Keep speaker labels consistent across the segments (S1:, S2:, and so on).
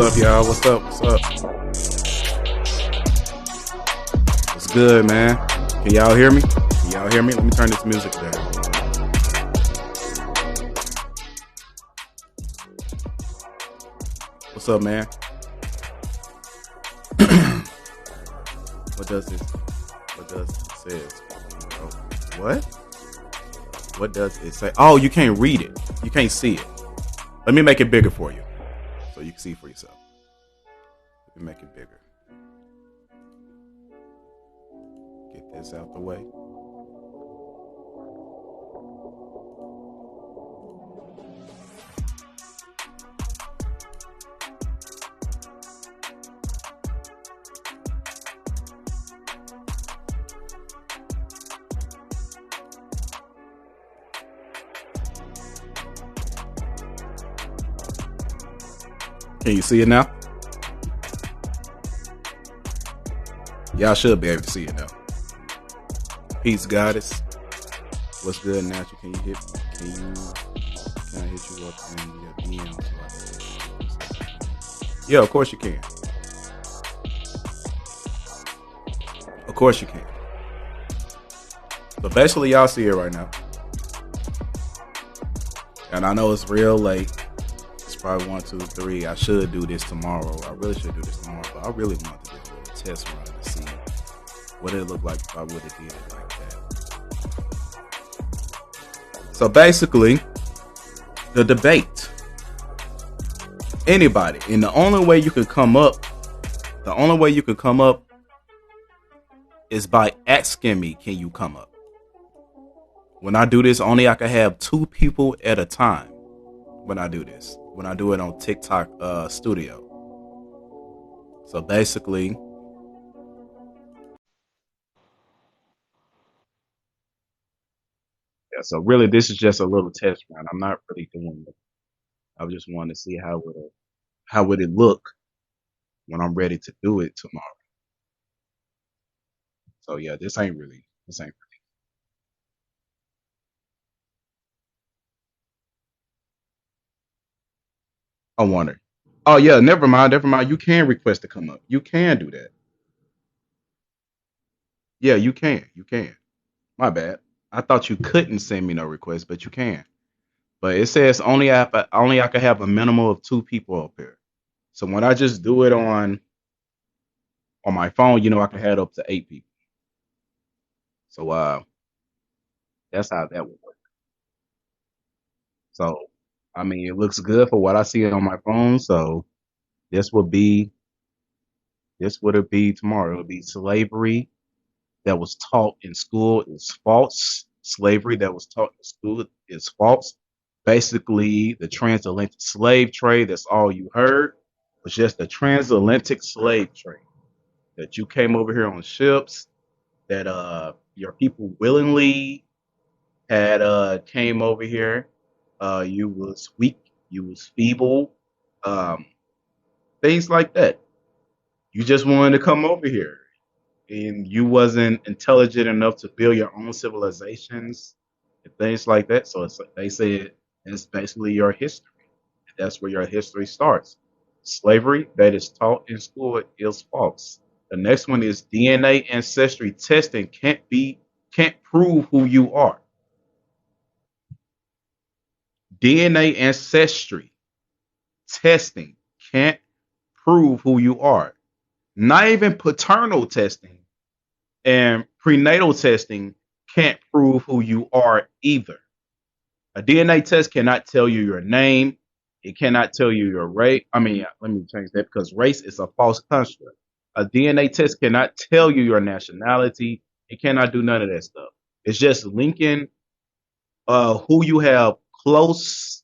S1: up, y'all? What's up? What's up? What's good, man? Can y'all hear me? Can y'all hear me? Let me turn this music down. What's up, man? What does this? What does it says? Oh, what? What does it say? Oh, you can't read it. You can't see it. Let me make it bigger for you, so you can see for yourself. Let me make it bigger. Get this out the way. Can you see it now? Y'all should be able to see it now. Peace, goddess. What's good, Natural? Can you hit? Can I hit you up in your DMs? Yeah, of course you can. Of course you can. But basically, y'all see it right now. And I know it's real late. It's probably 1, 2, 3. I should do this tomorrow. I really should do this tomorrow. But I really want to do a little test run to see what it looked like if I would have did it like that. So basically, the debate. Anybody. And the only way you could come up is by asking me, can you come up? When I do this, only I can have 2 people at a time when I do this. When I do it on TikTok Studio. So basically, yeah, so really this is just a little test run. I'm not really doing it. I just wanted to see how would it look when I'm ready to do it tomorrow. So yeah, this ain't I wonder. Oh yeah, never mind, never mind. You can request to come up. You can do that. Yeah, you can. You can. My bad. I thought you couldn't send me no request, but you can. But it says only I can have a minimum of 2 people up here. So when I just do it on my phone, I can have up to 8 people. So that's how that would work. So I mean, it looks good for what I see on my phone. So this would be this would it be tomorrow. It would be slavery that was taught in school is false. Slavery that was taught in school is false. Basically, the transatlantic slave trade, that's all you heard, was just the transatlantic slave trade. That you came over here on ships, that your people willingly had came over here. You was weak, you was feeble, um, things like that. You just wanted to come over here and you wasn't intelligent enough to build your own civilizations and things like that. So they said it's basically your history. That's where your history starts. Slavery that is taught in school is false. The next one is DNA ancestry testing can't prove who you are. DNA ancestry testing can't prove who you are. Not even paternal testing and prenatal testing can't prove who you are either. A DNA test cannot tell you your name. It cannot tell you your race. I mean, let me change that because race is a false construct. A DNA test cannot tell you your nationality. It cannot do none of that stuff. It's just linking who you have close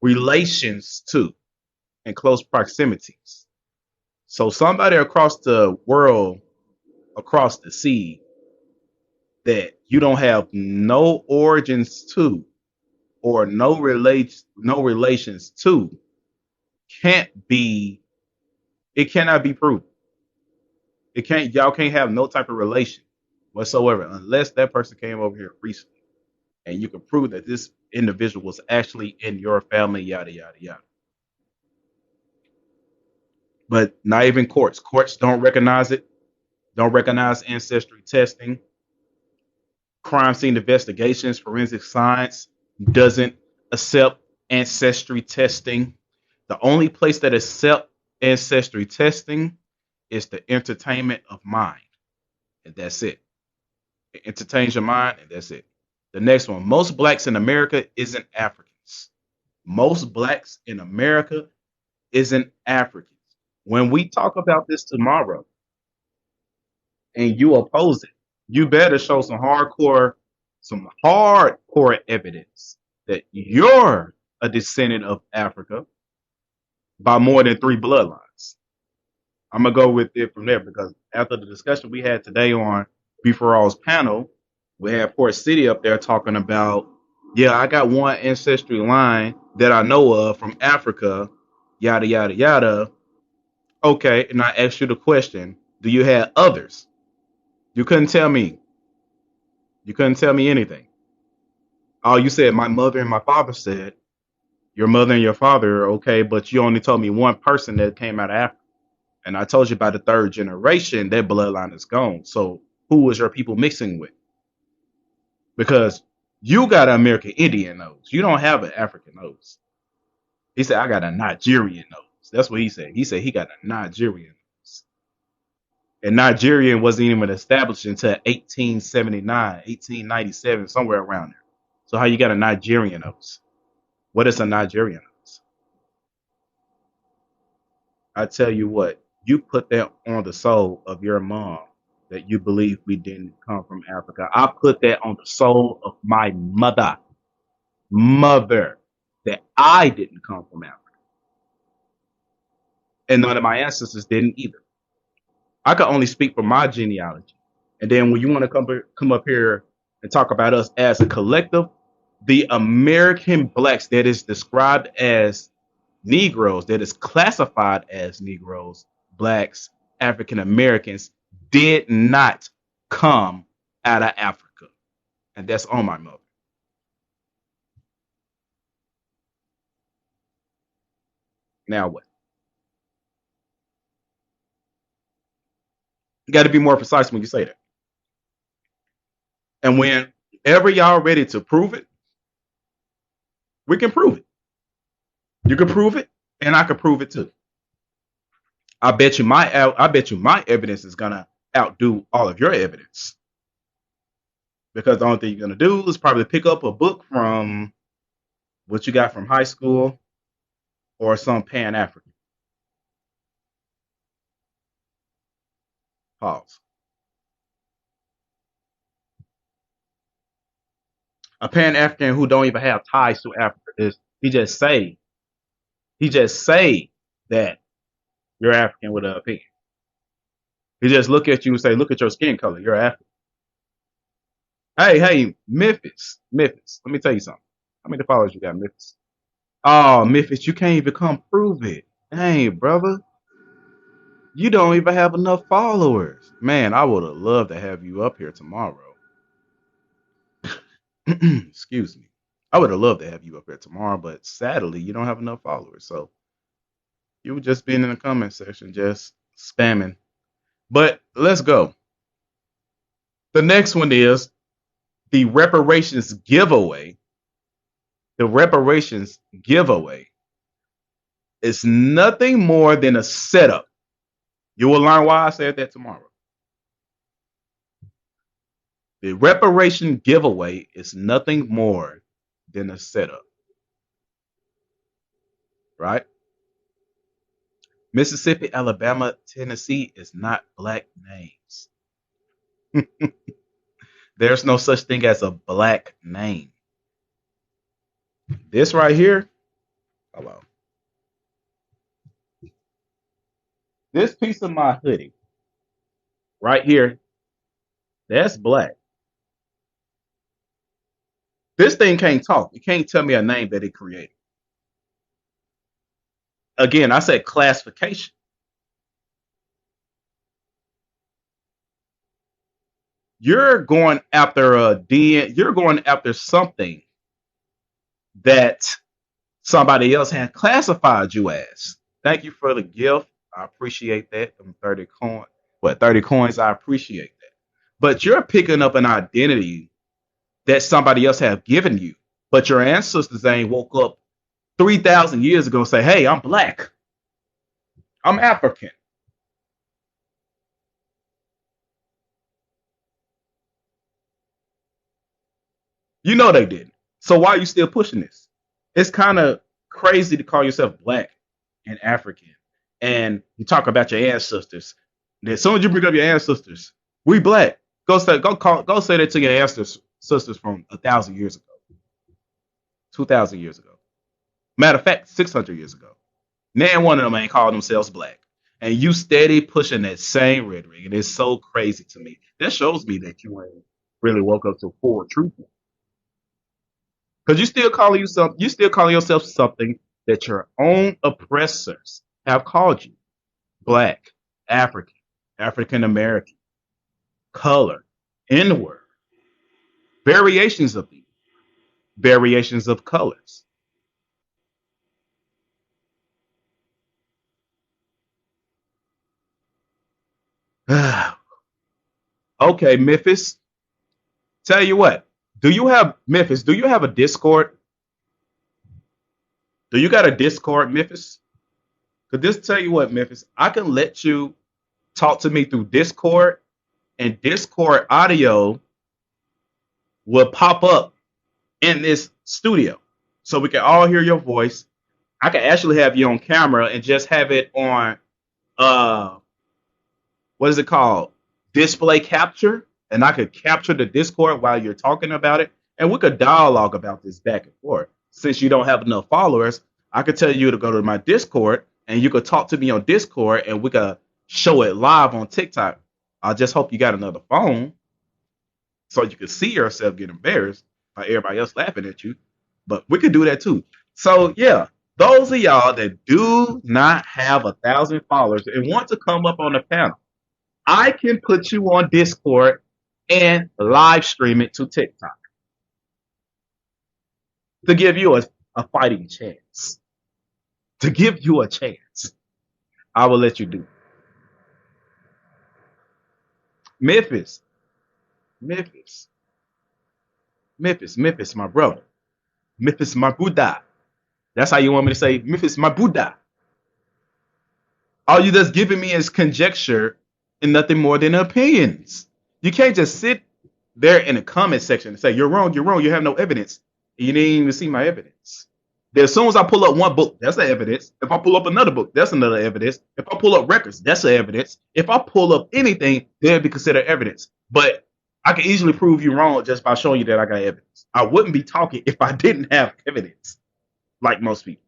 S1: relations to and close proximities. So somebody across the world, across the sea, that you don't have no origins to or no relations to can't be it cannot be proven. It can't Y'all can't have no type of relation whatsoever unless that person came over here recently and you can prove that this individual was actually in your family, yada yada yada. But not even courts. Courts don't recognize it. Don't recognize ancestry testing. Crime scene investigations, forensic science doesn't accept ancestry testing. The only place that accept ancestry testing is the entertainment of mind, and that's it. It entertains your mind, and that's it. The next one: most blacks in America isn't Africans. Most blacks in America isn't Africans. When we talk about this tomorrow, and you oppose it, you better show some hardcore evidence that you're a descendant of Africa by more than three bloodlines. I'm gonna go with it from there because after the discussion we had today on Before All's panel, we had Port City up there talking about, yeah, I got one ancestry line that I know of from Africa, yada yada yada. Okay, and I asked you the question: do you have others? You couldn't tell me. You couldn't tell me anything. Oh, you said my mother and my father said your mother and your father, okay, but you only told me one person that came out of Africa. And I told you by the third generation, that bloodline is gone. So who was your people mixing with? Because you got an American Indian nose. You don't have an African nose. He said, I got a Nigerian nose. That's what he said. He said he got a Nigerian nose. And Nigerian wasn't even established until 1879, 1897, somewhere around there. So how you got a Nigerian nose? What is a Nigerian nose? I tell you what, you put that on the soul of your mom that you believe we didn't come from Africa. I put that on the soul of my mother, that I didn't come from Africa. And none of my ancestors didn't either. I could only speak for my genealogy. And then when you want to come up here and talk about us as a collective, the American blacks that is described as Negroes, that is classified as Negroes, blacks, African Americans, did not come out of Africa. And that's on my mother. Now what? You got to be more precise when you say that. And whenever y'all ready to prove it, we can prove it. You can prove it, and I can prove it too. I bet you my evidence is gonna outdo all of your evidence. Because the only thing you're gonna do is probably pick up a book from what you got from high school or some Pan African. Pause. A Pan African who don't even have ties to Africa is he just say that you're African with an opinion. He just look at you and say, look at your skin color, you're African. Hey, Memphis. Let me tell you something. How many followers you got, Memphis? Oh, Memphis, you can't even come prove it. Hey, brother, you don't even have enough followers. Man, I would have loved to have you up here tomorrow. Excuse me. I would have loved to have you up here tomorrow, but sadly, you don't have enough followers. So you were just being in the comment section, just spamming. But let's go. The next one is the reparations giveaway. The reparations giveaway is nothing more than a setup. You will learn why I said that tomorrow. The reparation giveaway is nothing more than a setup, right? Mississippi, Alabama, Tennessee is not black names. There's no such thing as a black name. This right here, hello. This piece of my hoodie right here, that's black. This thing can't talk. It can't tell me a name that it created. Again, I said classification. You're going after you're going after something that somebody else had classified you as. Thank you for the gift. I appreciate that. Them 30 coin, what 30 coins? I appreciate that. But you're picking up an identity that somebody else have given you. But your ancestors ain't woke up 3,000 years ago and say, "Hey, I'm black. I'm African." You know they didn't. So why are you still pushing this? It's kind of crazy to call yourself black and African, and you talk about your ancestors. And as soon as you bring up your ancestors, we black. Go say that to your ancestors from 1,000 years ago, 2,000 years ago. Matter of fact, 600 years ago. Nan one of them ain't calling themselves black. And you steady pushing that same rhetoric. And it's so crazy to me. That shows me that you ain't really woke up to full truth. Because you still calling yourself something that your own oppressors have called you. Black, African, African American, color, N-word, variations of these, variations of colors. Okay, Memphis. Tell you what. Do you have a Discord? Do you got a Discord, Memphis? Could this tell you what, Memphis? I can let you talk to me through Discord, and Discord audio will pop up in this studio. So we can all hear your voice. I can actually have you on camera and just have it on uh what is it called? Display capture. And I could capture the Discord while you're talking about it. And we could dialogue about this back and forth. Since you don't have enough followers, I could tell you to go to my Discord and you could talk to me on Discord and we could show it live on TikTok. I just hope you got another phone so you can see yourself get embarrassed by everybody else laughing at you. But we could do that too. So yeah, those of y'all that do not have 1,000 followers and want to come up on the panel, I can put you on Discord and live stream it to TikTok to give you a fighting chance. To give you a chance, I will let you do. Memphis, Memphis, Memphis, my brother. Memphis, my Buddha. That's how you want me to say Memphis, my Buddha. All you just giving me is conjecture and nothing more than opinions. You can't just sit there in the comment section and say, you're wrong, you have no evidence. And you didn't even see my evidence. Then as soon as I pull up one book, that's the evidence. If I pull up another book, that's another evidence. If I pull up records, that's the evidence. If I pull up anything, then be considered evidence. But I can easily prove you wrong just by showing you that I got evidence. I wouldn't be talking if I didn't have evidence, like most people.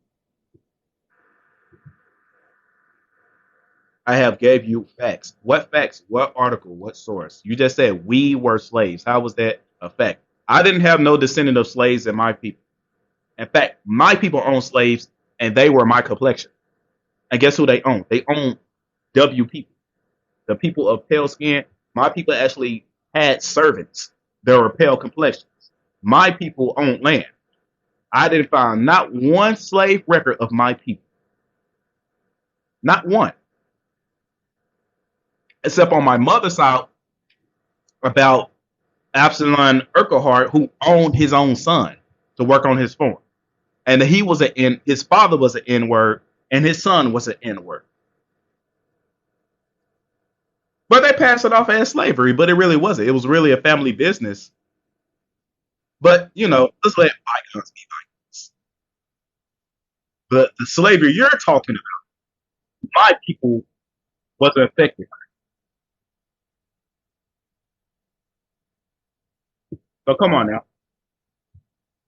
S1: I have gave you facts. What facts? What article? What source? You just said we were slaves. How was that a fact? I didn't have no descendant of slaves in my people. In fact, my people owned slaves and they were my complexion. And guess who they own? They own W people. The people of pale skin. My people actually had servants that were pale complexions. My people owned land. I didn't find not one slave record of my people. Not one. Except on my mother's side about Absalom Urquhart, who owned his own son to work on his farm. And his father was an N word, and his son was an N word. But they passed it off as slavery, but it really wasn't. It was really a family business. But, let's let bygones be bygones. But the slavery you're talking about, my people wasn't affected. So come on now.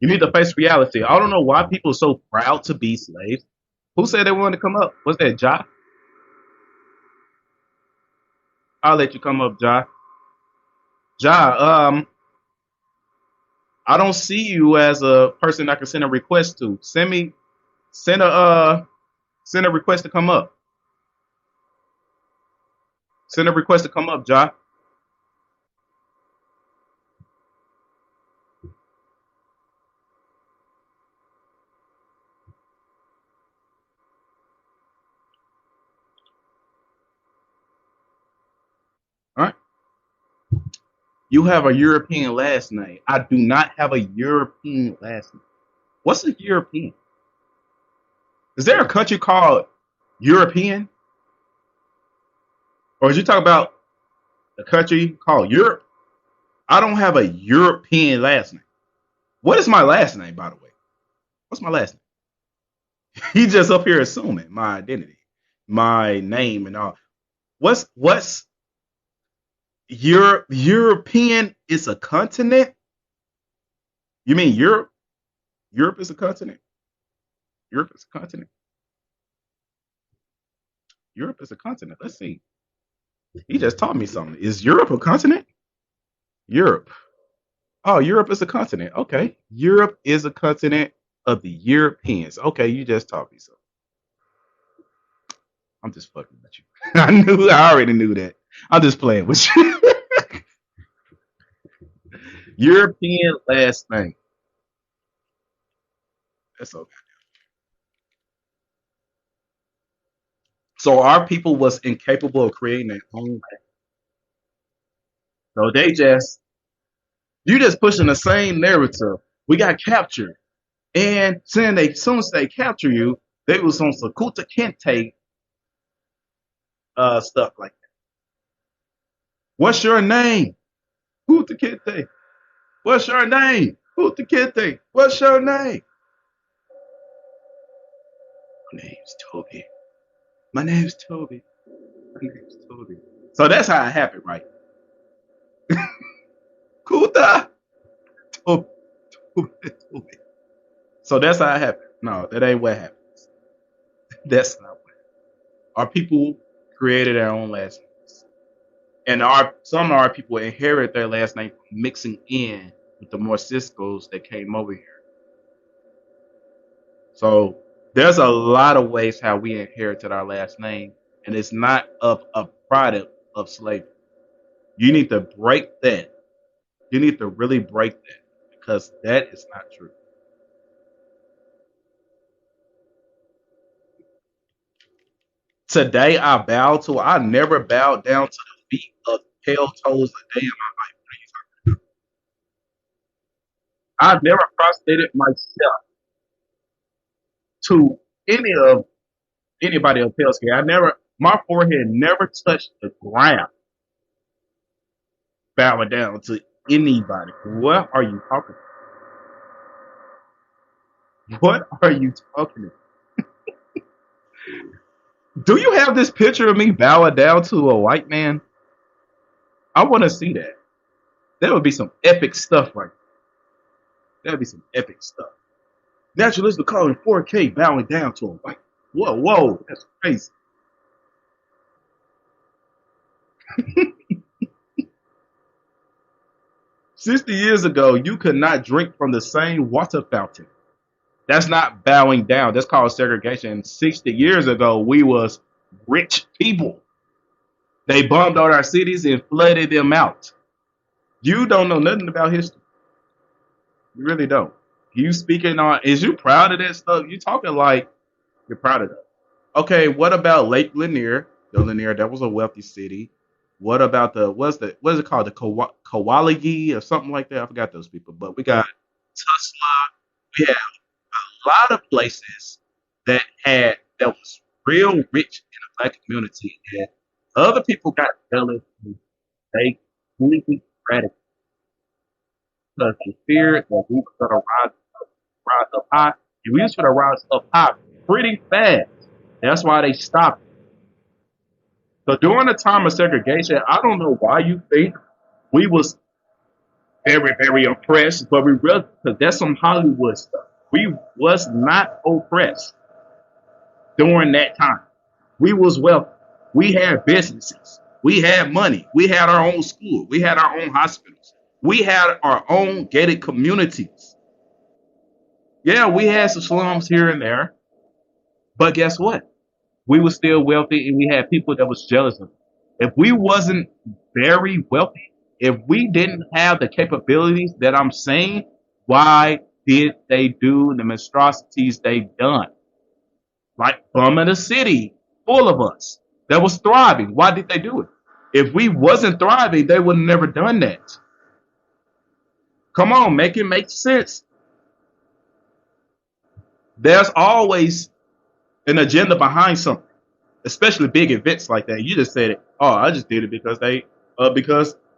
S1: You need to face reality. I don't know why people are so proud to be slaves. Who said they wanted to come up? Was that Ja? I'll let you come up, Ja. Ja, I don't see you as a person I can send a request to. Send a send a request to come up. Send a request to come up, Ja. You have a European last name. I do not have a European last name. What's a European? Is there a country called European? Or is you talking about a country called Europe? I don't have a European last name. What is my last name, by the way? What's my last name? He just up here assuming my identity, my name, and all. What's European is a continent? You mean Europe? Europe is a continent. Europe is a continent. Europe is a continent. Let's see. He just taught me something. Is Europe a continent? Europe. Oh, Europe is a continent. Okay. Europe is a continent of the Europeans. Okay, you just taught me something. I'm just fucking with you. I already knew that. I'm just playing with you. European last name. That's okay. So our people was incapable of creating their own language. So they just you just pushing the same narrative. We got captured. And saying they as soon as they capture you, they was on Sakuta Kente stuff like that. What's your name? Kuta Kente. What's your name? Kuta Kente. What's your name? My name's Toby. My name's Toby. My name's Toby. So that's how it happened, right? Kuta Toby. Toby. So that's how it happened. No, that ain't what happened. That's not what happened. Our people created their own last names. And some of our people inherit their last name mixing in with the more Cisco's that came over here. So there's a lot of ways how we inherited our last name, and it's not of a product of slavery. You need to break that. You need to really break that because that is not true. Today I bow to. I never bowed down to the feet of pale toes a day in my life. I've never prostrated myself to any of anybody of pale skin. I never. My forehead never touched the ground bowing down to anybody. What are you talking about? What are you talking about? Do you have this picture of me bowing down to a white man? I want to see that. That would be some epic stuff right there. That would be some epic stuff. Naturalists would call it 4K bowing down to a white. Whoa, whoa, that's crazy. 60 years ago, you could not drink from the same water fountain. That's not bowing down. That's called segregation. 60 years ago, we was rich people. They bombed out our cities and flooded them out. You don't know nothing about history. You really don't. You speaking on, is you proud of that stuff? You talking like you're proud of that. Okay, what about Lake Lanier? The Lanier, that was a wealthy city. What about what is it called? The Kowaligi or something like that? I forgot those people. But we got Tulsa. We have a lot of places that was real rich in the black community. And other people got jealous and they completely eradicated because they feared that we were gonna rise up high. And we was gonna rise up high pretty fast. That's why they stopped. So during the time of segregation, I don't know why you think we was very, very oppressed, but we really because that's some Hollywood stuff. We was not oppressed during that time. We was wealthy. We had businesses. We had money. We had our own school. We had our own hospitals. We had our own gated communities. Yeah, we had some slums here and there, but guess what? We were still wealthy and we had people that was jealous of us. If we wasn't very wealthy, if we didn't have the capabilities that I'm saying, why did they do the monstrosities they done? Like bumming a city full of us that was thriving. Why did they do it? If we wasn't thriving, they would have never done that. Come on, make it make sense. There's always an agenda behind something, especially big events like that. You just said it. Oh, I just did it because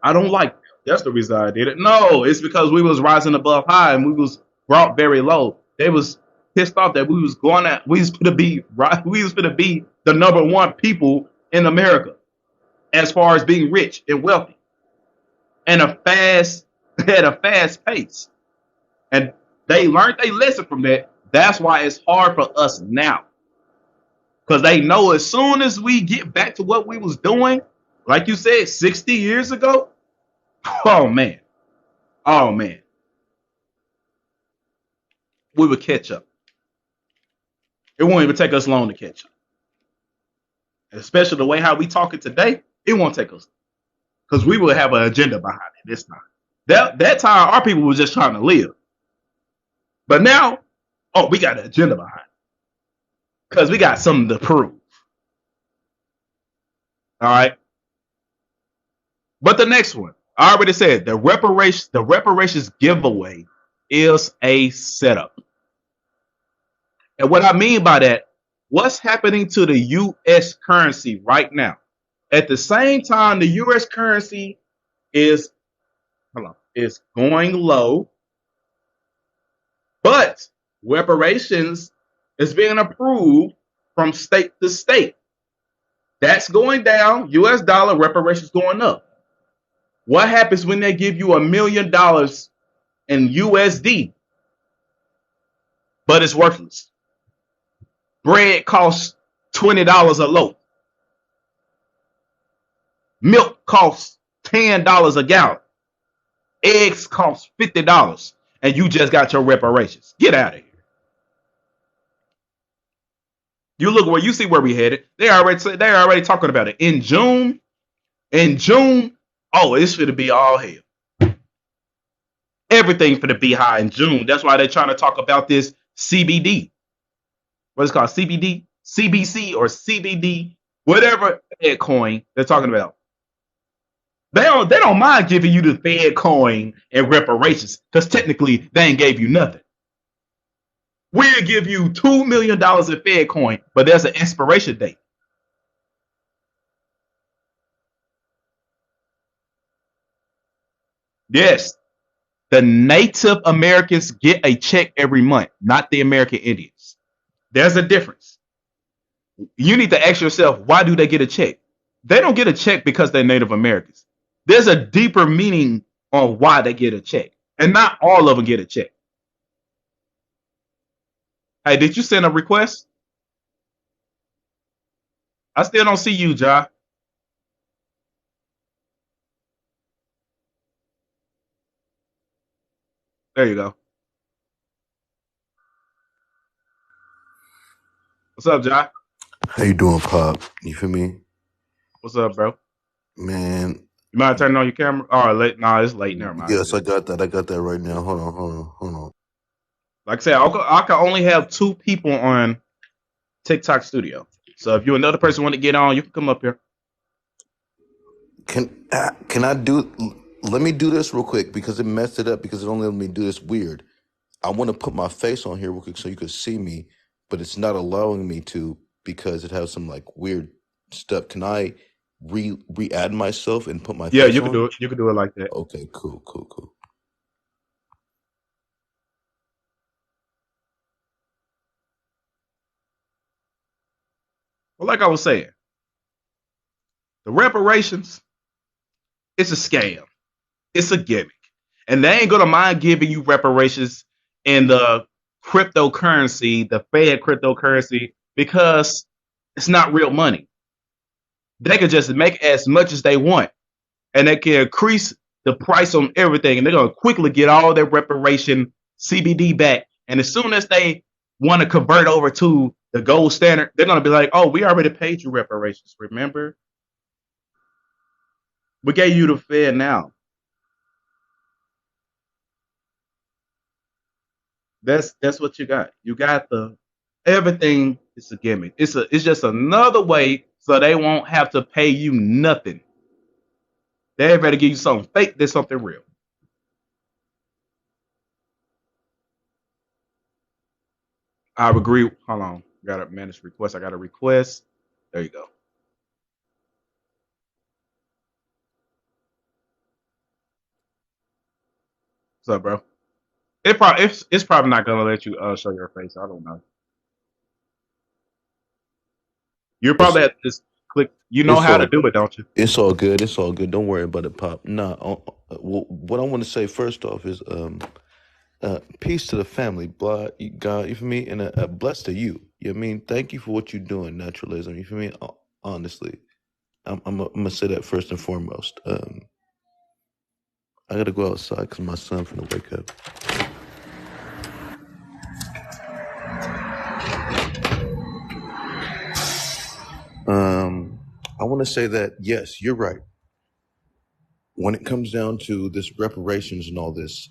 S1: I don't like them. That's the reason I did it. No, it's because we was rising above high and we was brought very low. They was pissed off that we was gonna be right. We was gonna be the number one people in America as far as being rich and wealthy and a fast at a fast pace. And they learned a lesson from that. That's why it's hard for us now. Because they know as soon as we get back to what we was doing, like you said, 60 years ago, oh man, oh man, we would catch up. It won't even take us long to catch up. Especially the way how we talking today, it won't take us because we will have an agenda behind it this time. That time, our people were just trying to live, but now, oh, we got an agenda behind it because we got something to prove. All right, but the next one, I already said the reparations giveaway is a setup. And what I mean by that, what's happening to the US currency right now? At the same time, the US currency is is going low, but reparations is being approved from state to state. That's going down, US dollar reparations going up. What happens when they give you $1 million in USD, but it's worthless? Bread costs $20 a loaf. Milk costs $10 a gallon. Eggs cost $50, and you just got your reparations. Get out of here. You look where you see where we headed. They're already talking about it in June. In June, oh, it's going to be all hell. Everything for the be high in June. That's why they're trying to talk about this CBD. What is it called? CBD, CBC, or CBD, whatever Fed coin they're talking about. They don't mind giving you the Fed coin and reparations because technically they ain't gave you nothing. We'll give you $2 million in Fed coin, but there's an expiration date. Yes, the Native Americans get a check every month, not the American Indians. There's a difference. You need to ask yourself, why do they get a check? They don't get a check because they're Native Americans. There's a deeper meaning on why they get a check. And not all of them get a check. Hey, did you send a request? I still don't see you, Ja. There you go. What's up, Ja?
S2: How you doing, Pop? You feel me?
S1: What's up, bro?
S2: Man,
S1: You mind turning on your camera? Oh, late. Nah, it's late. Never mind.
S2: yes, I got that. I got that right now. Hold on.
S1: Like I said, I can only have two people on TikTok Studio. So if you another person want to get on, you can come up here.
S2: Can I do? Let me do this real quick because it messed it up because it only let me do this weird. I want to put my face on here real quick so you can see me, but it's not allowing me to because it has some like weird stuff. Can I re-add myself and put my
S1: Yeah,
S2: face
S1: you can
S2: on?
S1: do it. You can do it like that.
S2: Okay, cool.
S1: Well, like I was saying, the reparations, it's a scam. It's a gimmick. And they ain't gonna mind giving you reparations in the cryptocurrency, the Fed cryptocurrency, because it's not real money. They can just make as much as they want, and they can increase the price on everything, and they're gonna quickly get all their reparation CBD back. And as soon as they want to convert over to the gold standard, they're gonna be like, "Oh, we already paid you reparations. Remember, we gave you the Fed now." That's what you got. You got the everything is a gimmick. It's just another way so they won't have to pay you nothing. They better give you something fake than something real. I agree. Hold on. Got to manage request. I got a request. There you go. What's up, bro? It's probably not gonna let you show your face. I don't know. You
S2: It's
S1: probably have to just click. You know
S2: it's
S1: how to
S2: all
S1: do it, don't you?
S2: it's all good. It's all good. Don't worry about it, Pop. Nah. What I want to say first off is peace to the family, blah, God, you feel me, and bless to you. You know what I mean? Thank you for what you're doing, naturalism. You feel me? Honestly, I'm gonna say that first and foremost. I gotta go outside because my son's gonna wake up. Um, I want to say that yes, you're right. When it comes down to this reparations and all this,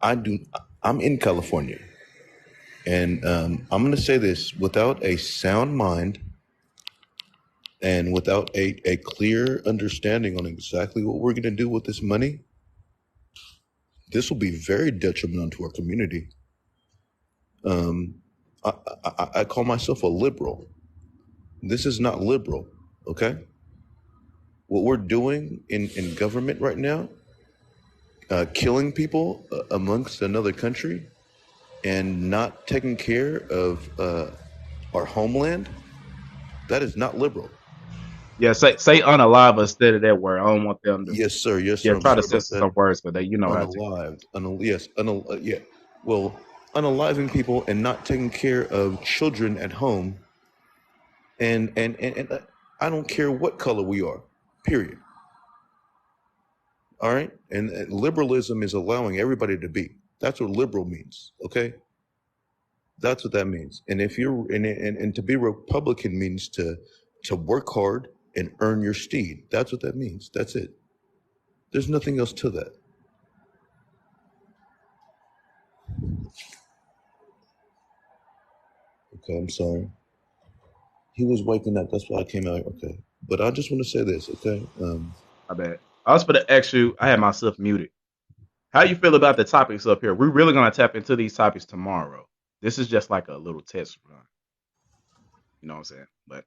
S2: I do. I'm in California, and I'm going to say this without a sound mind and without a clear understanding on exactly what we're going to do with this money. This will be very detrimental to our community. Um, I call myself a liberal. This is not liberal, okay? What we're doing in government right now, killing people amongst another country and not taking care of our homeland, that is not liberal.
S1: Yeah, say unalive instead of that word. I don't want them to.
S2: Yes, sir. Yes,
S1: Yeah,
S2: sir. I'm
S1: try to
S2: sorry about
S1: censor
S2: that.
S1: some words, but they, you know how to.
S2: Unalived. Yes. Yeah. Well, unaliving people and not taking care of children at home, and I don't care what color we are. Period. All right. And liberalism is allowing everybody to be. That's what liberal means. Okay. That's what that means. And if you're and to be Republican means to work hard and earn your steed. That's what that means. That's it. There's nothing else to that. Okay, I'm sorry. He was waking up. That's why I came out. Okay, but I just want to say this. Okay,
S1: I bet. I was going to ask you. I had myself muted. How you feel about the topics up here? We're really gonna tap into these topics tomorrow. This is just like a little test run. You know what I'm saying? But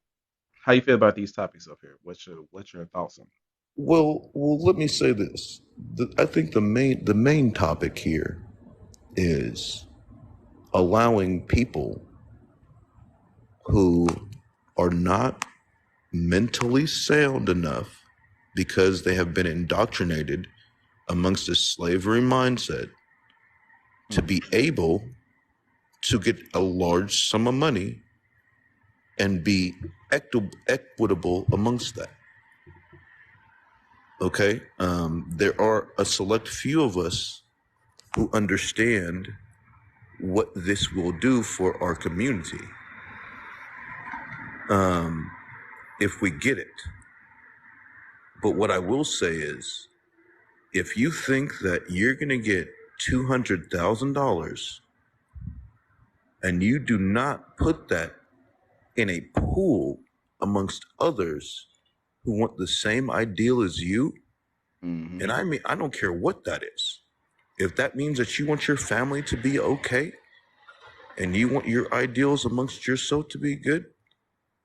S1: how you feel about these topics up here? What's your thoughts on?
S2: let me say this. I think the main topic here is allowing people who are not mentally sound enough because they have been indoctrinated amongst a slavery mindset
S1: It?
S2: to be able to get a large sum of money and be equitable amongst that. Okay, there are a select few of us who understand what this will do for our community if we get it. But what I will say is, if you think that you're going to get $200,000 and you do not put that in a pool amongst others who want the same ideal as you,
S1: Mm-hmm.
S2: and I mean, I don't care what that is. If that means that you want your family to be okay and you want your ideals amongst yourself to be good,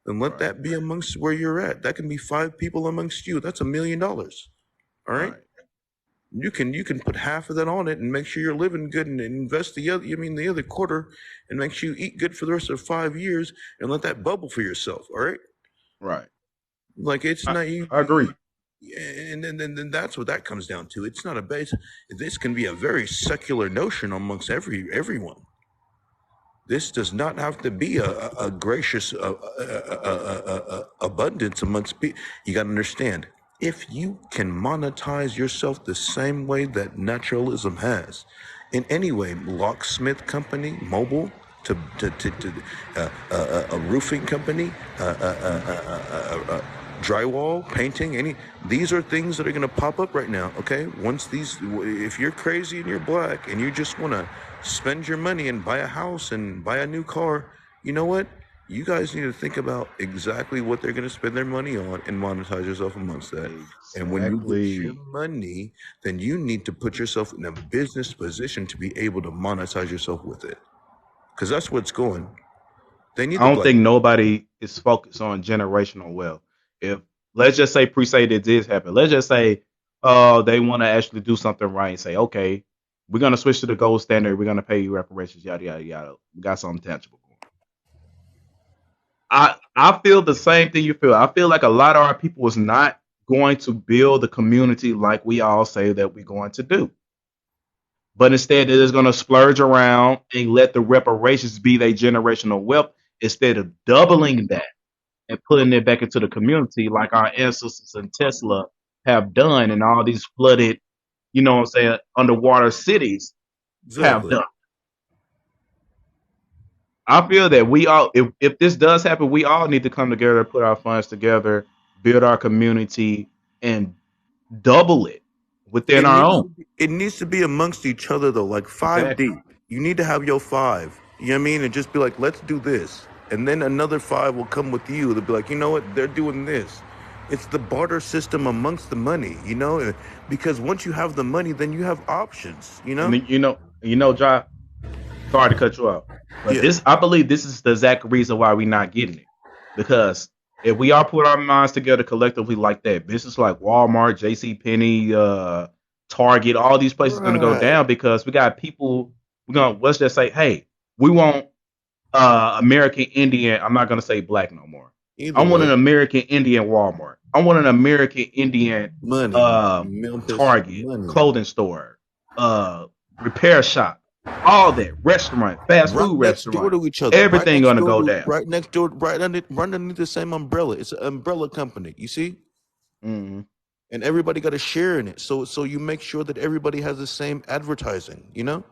S2: then let
S1: Right.
S2: that be amongst where you're at. That can be 5 people amongst you. That's $1 million. All right.
S1: Right.
S2: You can put half of that on it and make sure you're living good and invest the other. You mean the other quarter, and make sure you eat good for the rest of 5 years and let that bubble for yourself. All right.
S1: Right.
S2: Like it's
S1: I,
S2: not you.
S1: I agree.
S2: And then that's what that comes down to. It's not a base. This can be a very secular notion amongst everyone. This does not have to be a gracious abundance amongst people. You got to understand, if you can monetize yourself the same way that naturalism has, in any way, locksmith company, mobile, to a roofing company, drywall, painting, these are things that are going to pop up right now. Okay, if you're crazy and you're black and you just want to spend your money and buy a house and buy a new car, you know what? You guys need to think about exactly what they're going to spend their money on and monetize yourself amongst that. And when you get your
S1: Exactly.
S2: money, then you need to put yourself in a business position to be able to monetize yourself with it. because that's what's going. They need
S1: I
S2: the
S1: don't
S2: black.
S1: think nobody is focused on generational wealth. If let's just say pre-say that this happen, let's just say they want to actually do something right and say, okay, we're gonna switch to the gold standard, we're gonna pay you reparations, yada yada yada. We got something tangible. I feel the same thing you feel. I feel like a lot of our people is not going to build the community like we all say that we're going to do. But instead, they're just going to splurge around and let the reparations be their generational wealth instead of doubling that and putting it back into the community like our ancestors and Tesla have done and all these flooded, you know what I'm saying, underwater cities have
S2: Exactly.
S1: done. I feel that we all, if this does happen, we all need to come together, put our funds together, build our community, and double it within our own.
S2: It needs to be amongst each other though, like five
S1: Exactly.
S2: deep. You need to have your five. You know what I mean? And just be like, let's do this. And then another five will come with you. They'll be like, you know what? They're doing this. It's the barter system amongst the money, you know? Because once you have the money, then you have options, you
S1: And
S2: know?
S1: then, John, sorry to cut you off, but
S2: Yeah.
S1: I believe this is the exact reason why we're not getting it. Because if we all put our minds together collectively like that, business like Walmart, J.C. Penney, Target, all these places are going to go
S2: Right.
S1: down because we got people. We're gonna let's just say, hey, we want American Indian. I'm not going to say black no more.
S2: Either
S1: I want an
S2: way,
S1: American Indian Walmart. I want an American Indian
S2: money.
S1: uh,
S2: Memphis,
S1: Target,
S2: money.
S1: clothing store, repair shop, all that restaurant, fast
S2: Right
S1: food
S2: next door
S1: restaurant.
S2: to each other.
S1: Everything gonna go down.
S2: Right next door, right underneath the same umbrella. It's an umbrella company. You see?
S1: Mm-hmm.
S2: And everybody got a share in it. So you make sure that everybody has the same advertising, you know?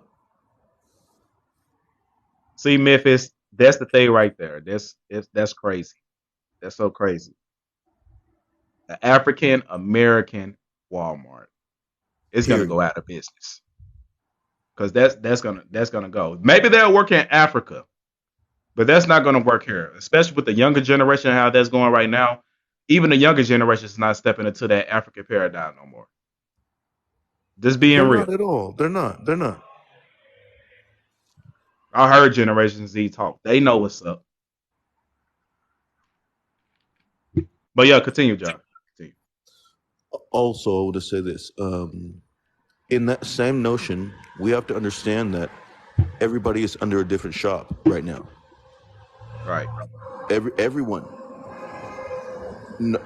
S1: See, Memphis, that's the thing right there. That's crazy. That's so crazy. The African American Walmart is gonna go
S2: Period.
S1: out of business because that's gonna go. Maybe they'll work in Africa, but that's not going to work here, especially with the younger generation, how that's going right now. Even the younger generation is not stepping into that African paradigm no more. Just being
S2: They're
S1: real.
S2: not at all. They're not. They're not.
S1: I heard Generation Z talk. They know what's up. But yeah, continue, John. Continue.
S2: Also, I want to say this. In that same notion, we have to understand that everybody is under a different shop right now.
S1: Right.
S2: Everyone.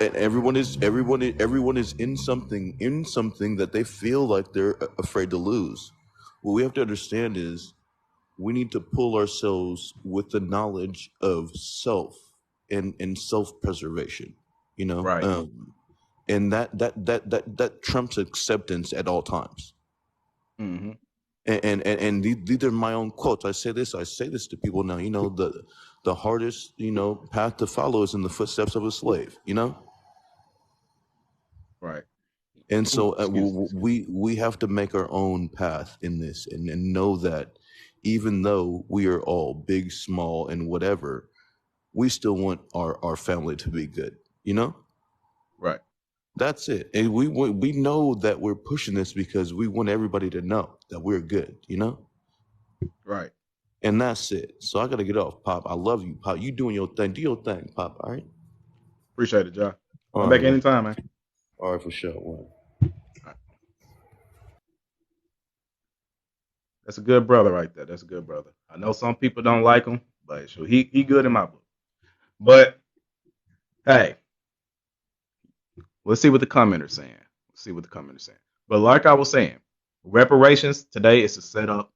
S2: Everyone is in something that they feel like they're afraid to lose. What we have to understand is we need to pull ourselves with the knowledge of self and self-preservation, you know,
S1: Right.
S2: and that trumps acceptance at all times.
S1: Mm-hmm.
S2: And these are my own quotes. I say this to people now. You know, the hardest, you know, path to follow is in the footsteps of a slave, you know.
S1: Right.
S2: And
S1: Ooh,
S2: so
S1: excuse me. Excuse me.
S2: we have to make our own path in this, and know that even though we are all big, small, and whatever, we still want our family to be good. You know,
S1: Right.
S2: that's it. And we know that we're pushing this because we want everybody to know that we're good. You know,
S1: Right.
S2: and that's it. So I gotta get off, Pop. I love you, Pop. You doing your thing. Do your thing, Pop. All right.
S1: Appreciate it, John. Come
S2: All right,
S1: back
S2: man.
S1: anytime, man.
S2: All right, for sure. Well,
S1: All right. That's a good brother right there. That's a good brother. I know some people don't like him, but sure, he good in my book. But hey, let's see what the commenters saying. Let's see what the commenters saying. But like I was saying, reparations today is a setup.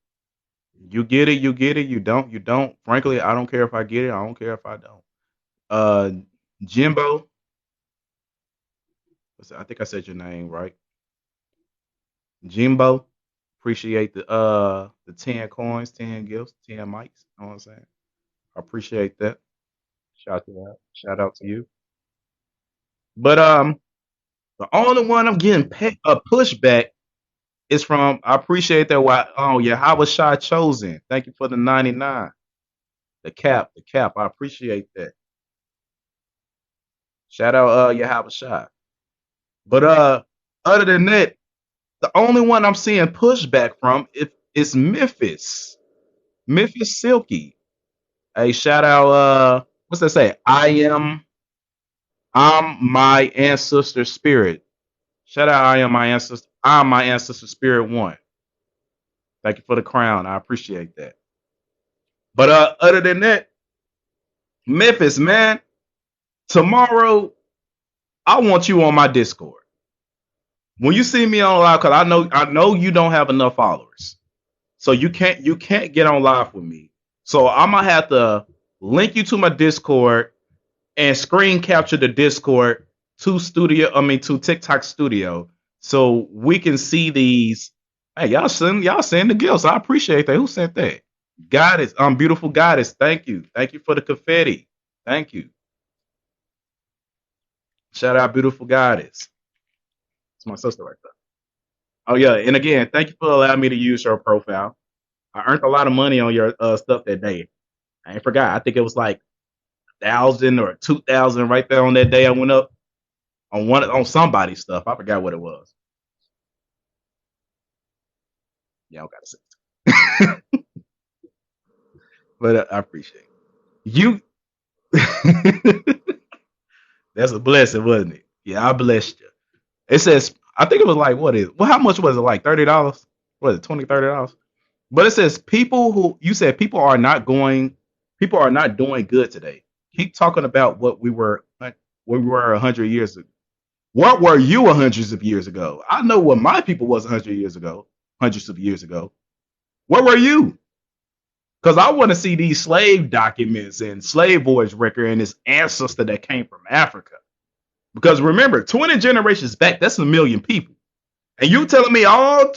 S1: You get it, you get it. You don't, you don't. Frankly, I don't care if I get it. I don't care if I don't. Uh, Jimbo, I think I said your name right. Jimbo, appreciate the 10 coins, 10 gifts, 10 mics. You know what I'm saying? I appreciate that. Shout out to you. But the only one I'm getting a pushback is from. I appreciate that. Why? Oh yeah, how was Shy chosen? Thank you for the 99. The cap. I appreciate that. Shout out Yahweh Shai. But other than that, the only one I'm seeing pushback from is Memphis. Memphis Silky. Hey, shout out. What's that say? I'm my ancestor spirit. Shout out. I am my ancestor. I'm my ancestor spirit one. Thank you for the crown. I appreciate that. But other than that, Memphis, man, tomorrow I want you on my Discord. When you see me on live, because I know you don't have enough followers. So you can't get on live with me. So I'm gonna have to link you to my Discord and screen capture the Discord to TikTok Studio so we can see these. Hey, y'all send the gifts. I appreciate that. Who sent that? Goddess, beautiful goddess. Thank you. Thank you for the confetti. Thank you. Shout out beautiful goddess. It's my sister right there. Oh yeah, and again, thank you for allowing me to use your profile. I earned a lot of money on your stuff that day. I ain't forgot. I think it was like 1,000 or 2,000 right there on that day. I went up on somebody's stuff. I forgot what it was. Yeah, I don't gotta say, but I appreciate it. You. That's a blessing, wasn't it? Yeah, I blessed you. It says I think it was like what is well, how much was it? Like $30? Was it 20, $30? But it says people are not doing good today. Keep talking about what we were 100 years ago. What were you hundreds of years ago? I know what my people was 100 years ago, hundreds of years ago. Where were you? Because I want to see these slave documents and slave voyage record and his ancestor that came from Africa. Because remember, 20 generations back, that's a million people. And you telling me all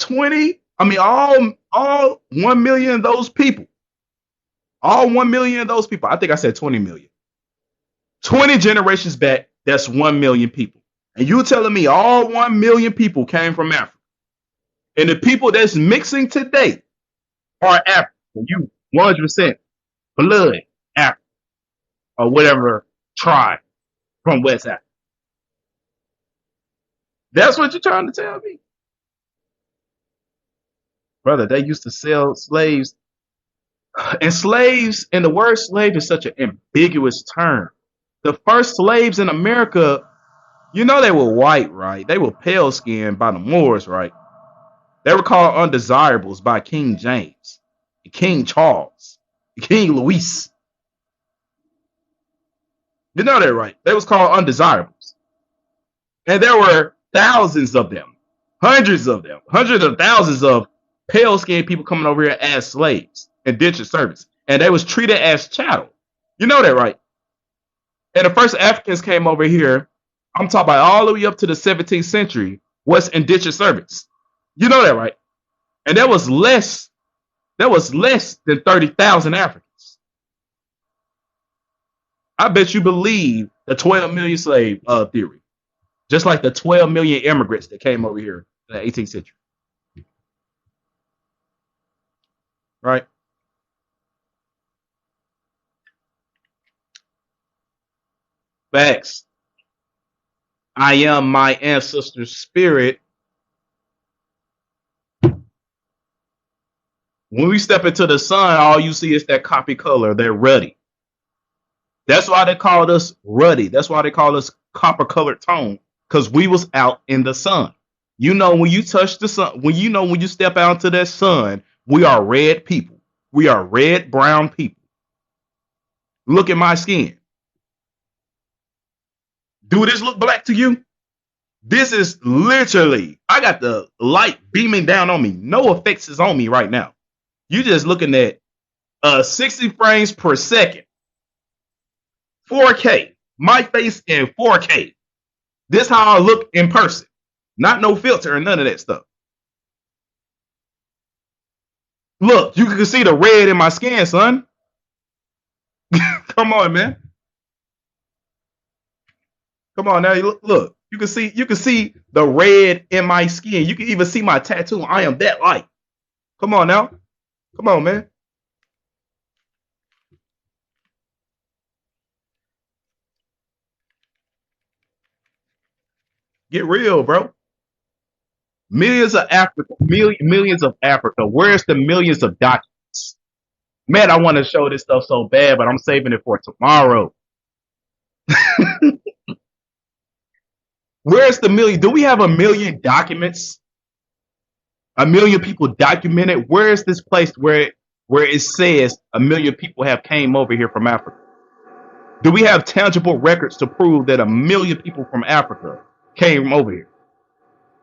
S1: 1 million of those people, all 1 million of those people, I think I said 20 million. 20 generations back, that's 1 million people. And you telling me all 1 million people came from Africa. And the people that's mixing today are African. You 100% blood African or whatever tribe from West Africa. That's what you're trying to tell me? Brother, they used to sell slaves. And slaves, and the word slave is such an ambiguous term. The first slaves in America, they were white, right? They were pale skinned by the Moors, right? They were called undesirables by King James, King Charles, King Louis. You know that, right? They was called undesirables. And there were thousands of them, hundreds of them, hundreds of thousands of pale skinned people coming over here as slaves, indentured servants. And they was treated as chattel. You know that, right? And the first Africans came over here. I'm talking about all the way up to the 17th century was indentured servants. You know that, right? And there was less than 30,000 Africans. I bet you believe the 12 million slave theory, just like the 12 million immigrants that came over here in the 18th century, right? Facts. I am my ancestor's spirit. When we step into the sun, all you see is that copy color. They're ruddy. That's why they called us ruddy. That's why they call us copper colored tone, because we was out in the sun. When you touch the sun, when you step out into that sun, we are red people. We are red brown people. Look at my skin. Do this look black to you? This is literally, I got the light beaming down on me. No effects is on me right now. You just looking at 60 frames per second. 4K. My face in 4K. This how I look in person. Not no filter or none of that stuff. Look, you can see the red in my skin, son. Come on, man. Come on now. Look. You can see the red in my skin. You can even see my tattoo. I am that light. Come on now. Come on, man. Get real, bro. Millions of Africa. Millions of Africa. Where's the millions of documents? Man, I want to show this stuff so bad, but I'm saving it for tomorrow. Where's the million? Do we have a million documents? A million people documented? Where is this place where it says a million people have came over here from Africa? Do we have tangible records to prove that a million people from Africa came over here?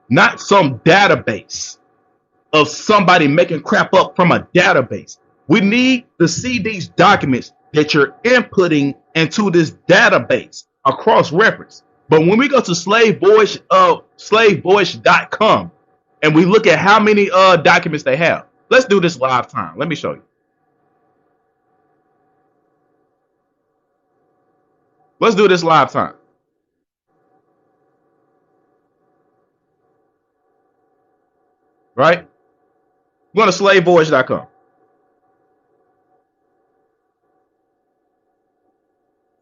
S1: Not some database of somebody making crap up from a database. We need to see these documents that you're inputting into this database across reference. But when we go to slavevoyage.com and we look at how many documents they have, let's do this live time. Let me show you. Let's do this live time. Right? Go to slavevoyage.com.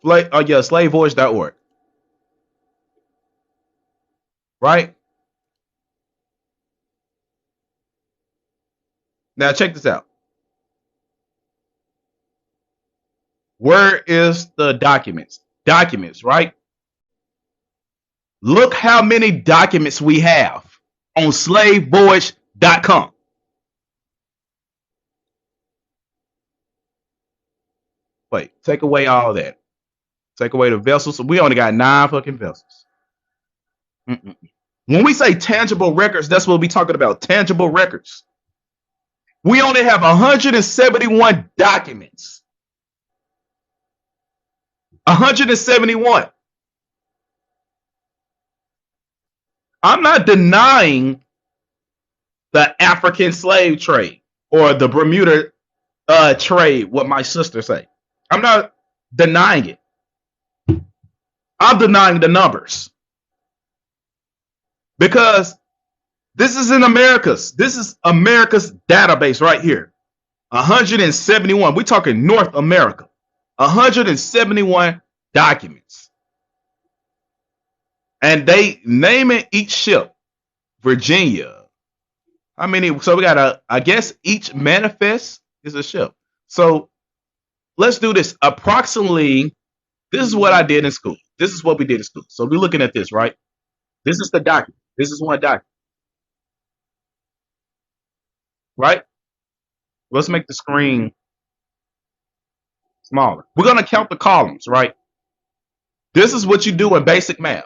S1: Slavevoyage.org. Right? Now check this out. Where is the documents? Documents, right? Look how many documents we have on slavevoyage.com. Wait, take away all that. Take away the vessels. We only got 9 fucking vessels. Mm-mm. When we say tangible records, that's what we're talking about. Tangible records. We only have 171 documents. 171. I'm not denying the African slave trade or the Bermuda trade, what my sister say. I'm not denying it. I'm denying the numbers. Because this is America's database right here. 171. We're talking North America. 171 documents. And they naming each ship. Virginia. How many? So we got I guess each manifest is a ship. So let's do this. Approximately, this is what I did in school. This is what we did in school. So we're looking at this, right? This is the document. This is one document. Right? Let's make the screen smaller. We're going to count the columns, right? This is what you do in basic math.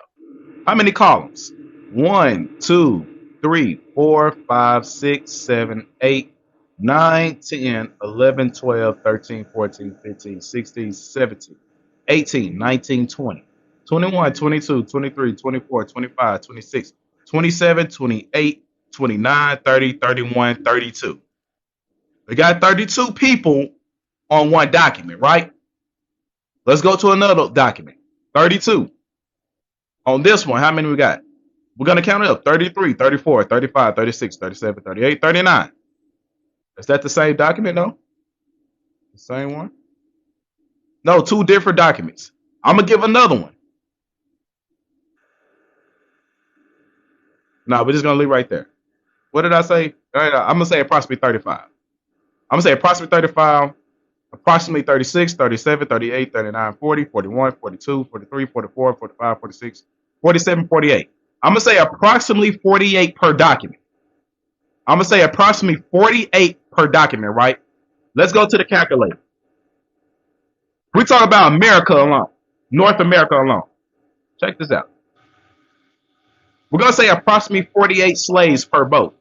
S1: How many columns? 1, 2, 3, 4, 5, 6, 7, 8, 9, 10, 11, 12, 13, 14, 15, 16, 17, 18, 19, 20, 21, 22, 23, 24, 25, 26, 27, 28, 29, 30, 31, 32. We got 32 people on one document, right? Let's go to another document. 32. On this one, how many we got? We're going to count it up. 33, 34, 35, 36, 37, 38, 39. Is that the same document, no? The same one? No, 2 different documents. I'm going to give another one. No, we're just going to leave right there. What did I say? I'm going to say approximately 35. I'm going to say approximately 35, approximately 36, 37, 38, 39, 40, 41, 42, 43, 44, 45, 46, 47, 48. I'm going to say approximately 48 per document. I'm going to say approximately 48 per document, right? Let's go to the calculator. We talk about America alone, North America alone. Check this out. We're going to say approximately 48 slaves per boat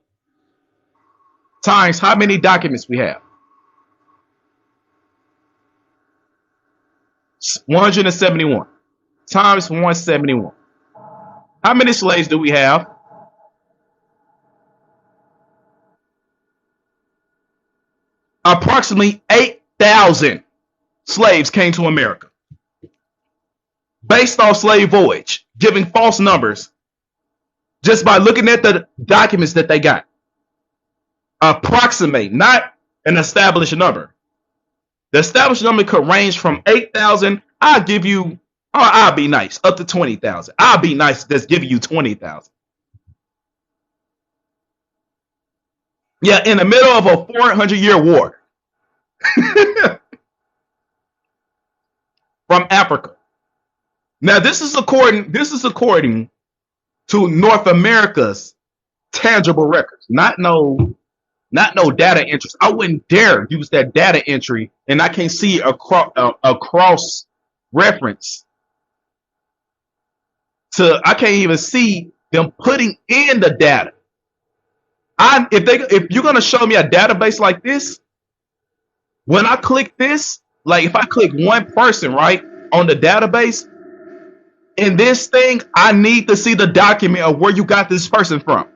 S1: times how many documents we have? 171 times 171. How many slaves do we have? Approximately 8,000 slaves came to America based off slave voyage, giving false numbers just by looking at the documents that they got. Approximate, not an established number. The established number could range from 8,000. I'll be nice, up to 20,000. I'll be nice, just giving you 20,000. Yeah, in the middle of a 400-year war. from Africa. Now this is according to North America's tangible records, not no data entries. I wouldn't dare use that data entry, and I can't see a cross reference to. I can't even see them putting in the data. If you're gonna show me a database like this, when I click this, like if I click one person right on the database in this thing, I need to see the document of where you got this person from.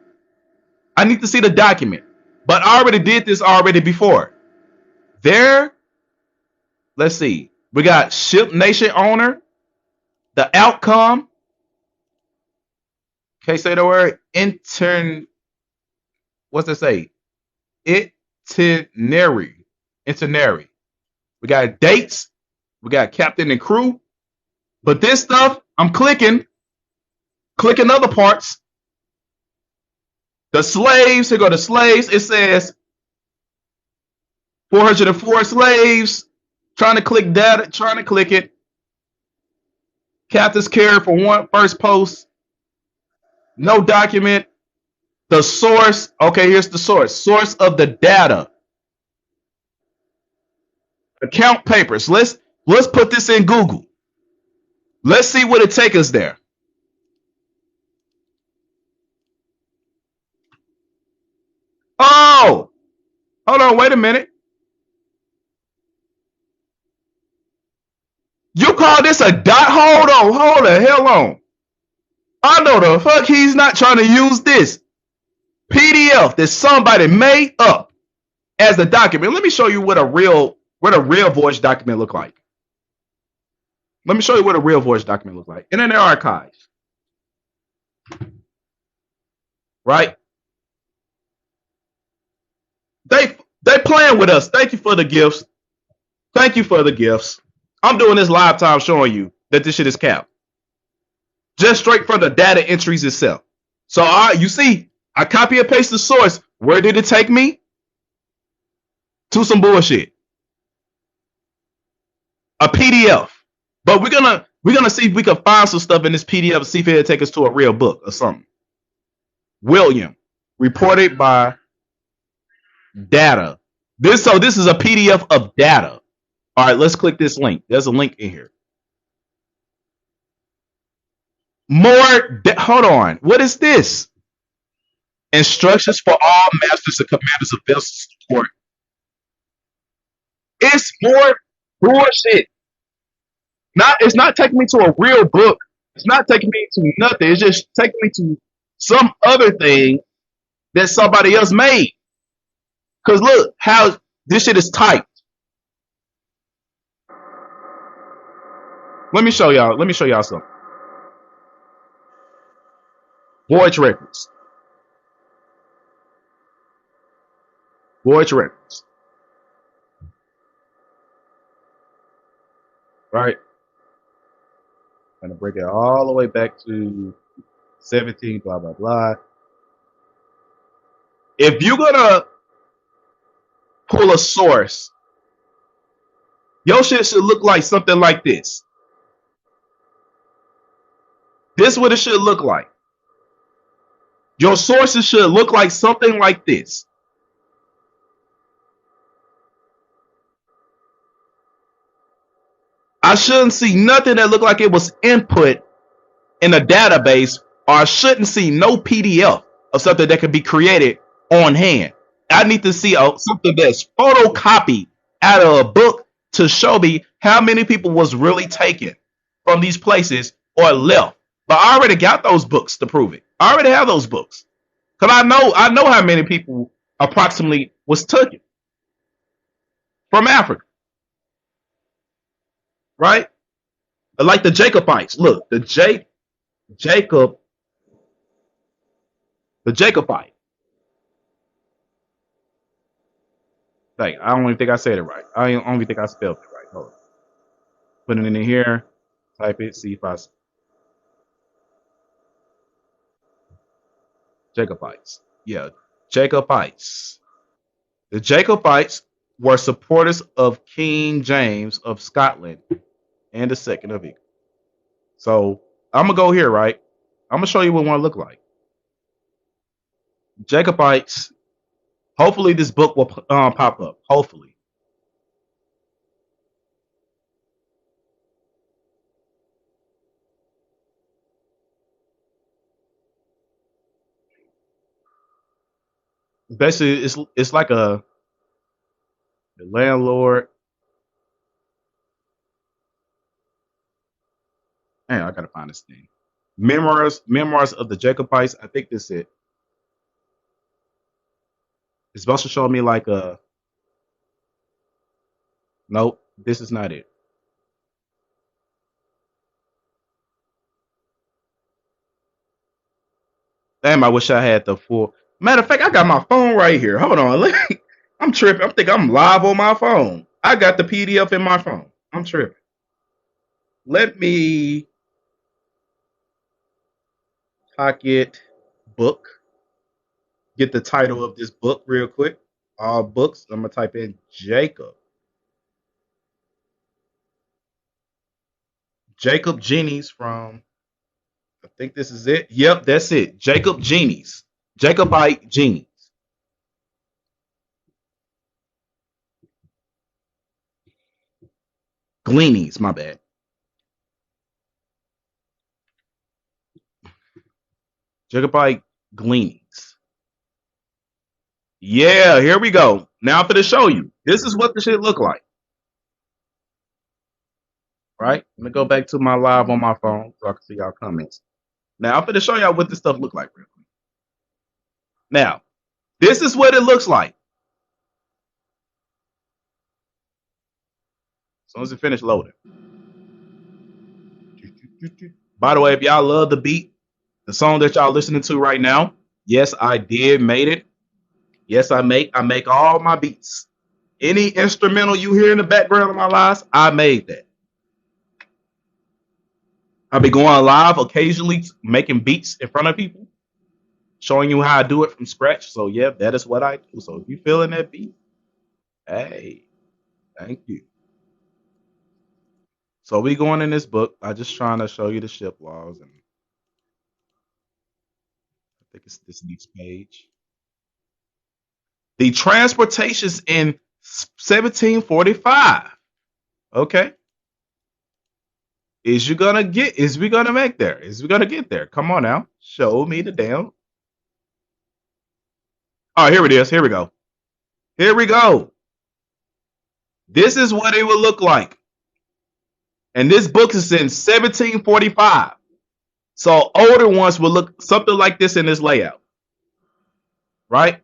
S1: I need to see the document. But I already did this already before. There, let's see. We got ship nation owner, the outcome. Can't say the word what's it say? Itinerary. Itinerary. We got dates. We got captain and crew. But this stuff, I'm clicking other parts. The slaves, here go the slaves. It says 404 slaves. Trying to click data, trying to click it. Captain's care for one first post. No document. The source. Okay, here's the source. Source of the data. Account papers. Let's put this in Google. Let's see what it take us there. Oh, hold on, wait a minute. You call this a dot? Hold the hell on. I know the fuck he's not trying to use this PDF that somebody made up as the document. Let me show you what a real voice document look like. Let me show you what a real voice document looks like. In their archives. Right? They playing with us. Thank you for the gifts. Thank you for the gifts. I'm doing this live time showing you that this shit is cap. Just straight from the data entries itself. So you see, I copy and paste the source. Where did it take me? To some bullshit. A PDF. But we're gonna see if we can find some stuff in this PDF, see if it'll take us to a real book or something. William, reported by data. This is a PDF of data. All right, let's click this link. There's a link in here. Hold on. What is this? Instructions for all masters and commanders of vessels support. It's more bullshit. It's not taking me to a real book. It's not taking me to nothing. It's just taking me to some other thing that somebody else made. Cause look how this shit is typed. Let me show y'all something. Voyage records. Voyage records. Right? I'm gonna break it all the way back to 17, blah, blah, blah. If you're gonna pull a source, your shit should look like something like this. This is what it should look like. Your sources should look like something like this. I shouldn't see nothing that looked like it was input in a database, or I shouldn't see no PDF of something that could be created on hand. I need to see something that's photocopied out of a book to show me how many people was really taken from these places or left. But I already got those books to prove it. I already have those books. Because I know how many people approximately was taken from Africa. Right? Like the Jacobites. Look, the Jacobite. Like, I don't even think I said it right. I don't even think I spelled it right. Hold on. Put it in here. Type it. See if I. Jacobites. Yeah, Jacobites. The Jacobites were supporters of King James of Scotland and the second of England. So I'm gonna go here, right? I'm gonna show you what one look like. Jacobites. Hopefully, this book will pop up. Hopefully. Basically, it's like the landlord. Man, I gotta find this thing. Memoirs of the Jacobites. I think this is it. It's supposed to show me like a. Nope, this is not it. Damn, I wish I had the full. Matter of fact, I got my phone right here. Hold on, I'm tripping. I'm thinking I'm live on my phone. I got the PDF in my phone. I'm tripping. Let me pocket book. Get the title of this book real quick. All books. I'm gonna type in Jacob. Jacob Genies from. I think this is it. Yep, that's it. Jacob Genies. Jacobite Genies. Gleanings, my bad. Jacobite Gleanings. Yeah, here we go. Now for to show you. This is what the shit look like. Right? Let me go back to my live on my phone so I can see y'all comments. Now I'm going to show y'all what this stuff look like real quick. Now, this is what it looks like. As soon as it finished loading. By the way, if y'all love the beat, the song that y'all listening to right now, yes, I did made it. Yes, I make all my beats. Any instrumental you hear in the background of my lives, I made that. I'll be going live occasionally, making beats in front of people, showing you how I do it from scratch. So yeah, that is what I do. So if you feeling that beat, hey, thank you. So we going in this book. I just trying to show you the ship laws, and I think it's this next page. The transportations in 1745. Okay. Is we gonna make there? Is we gonna get there? Come on now. Show me the damn. Oh, here it is. Here we go. Here we go. This is what it would look like. And this book is in 1745. So older ones will look something like this in this layout. Right?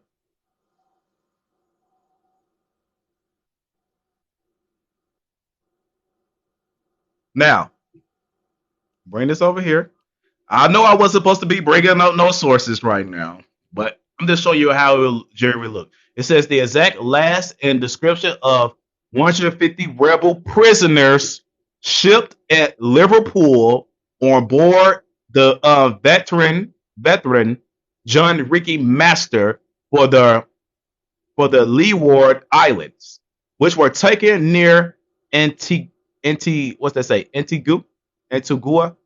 S1: Now, bring this over here. I know I wasn't supposed to be bringing up no sources right now, but I'm just showing you how Jerry will look. It says the exact last and description of 150 rebel prisoners shipped at Liverpool on board the veteran John Ricky Master for the Leeward Islands, which were taken near what's that say? Antigua,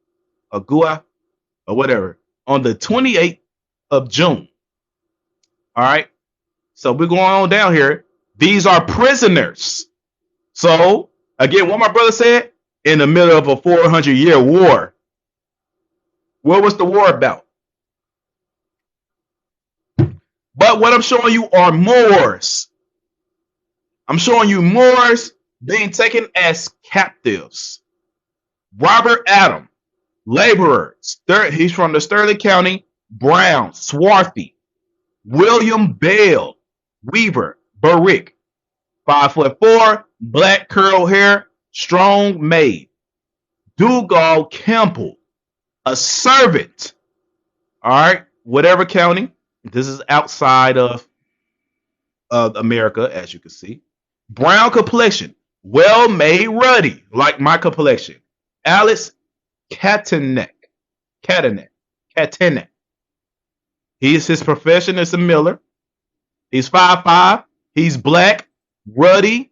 S1: Agua, or whatever, on the 28th of June. All right. So we're going on down here. These are prisoners. So again, what my brother said, in the middle of a 400-year war. What was the war about? But what I'm showing you are Moors. I'm showing you Moors being taken as captives. Robert Adam, laborer. He's from the Stirling County. Brown, swarthy. William Bale, weaver. Barrick, 5'4", black curl hair, strong made. Dougal Campbell, a servant. All right, whatever county. This is outside of America, as you can see. Brown complexion, well made, ruddy, like my complexion. Alex Catenek. His profession is a miller. He's 5'5". He's black, ruddy,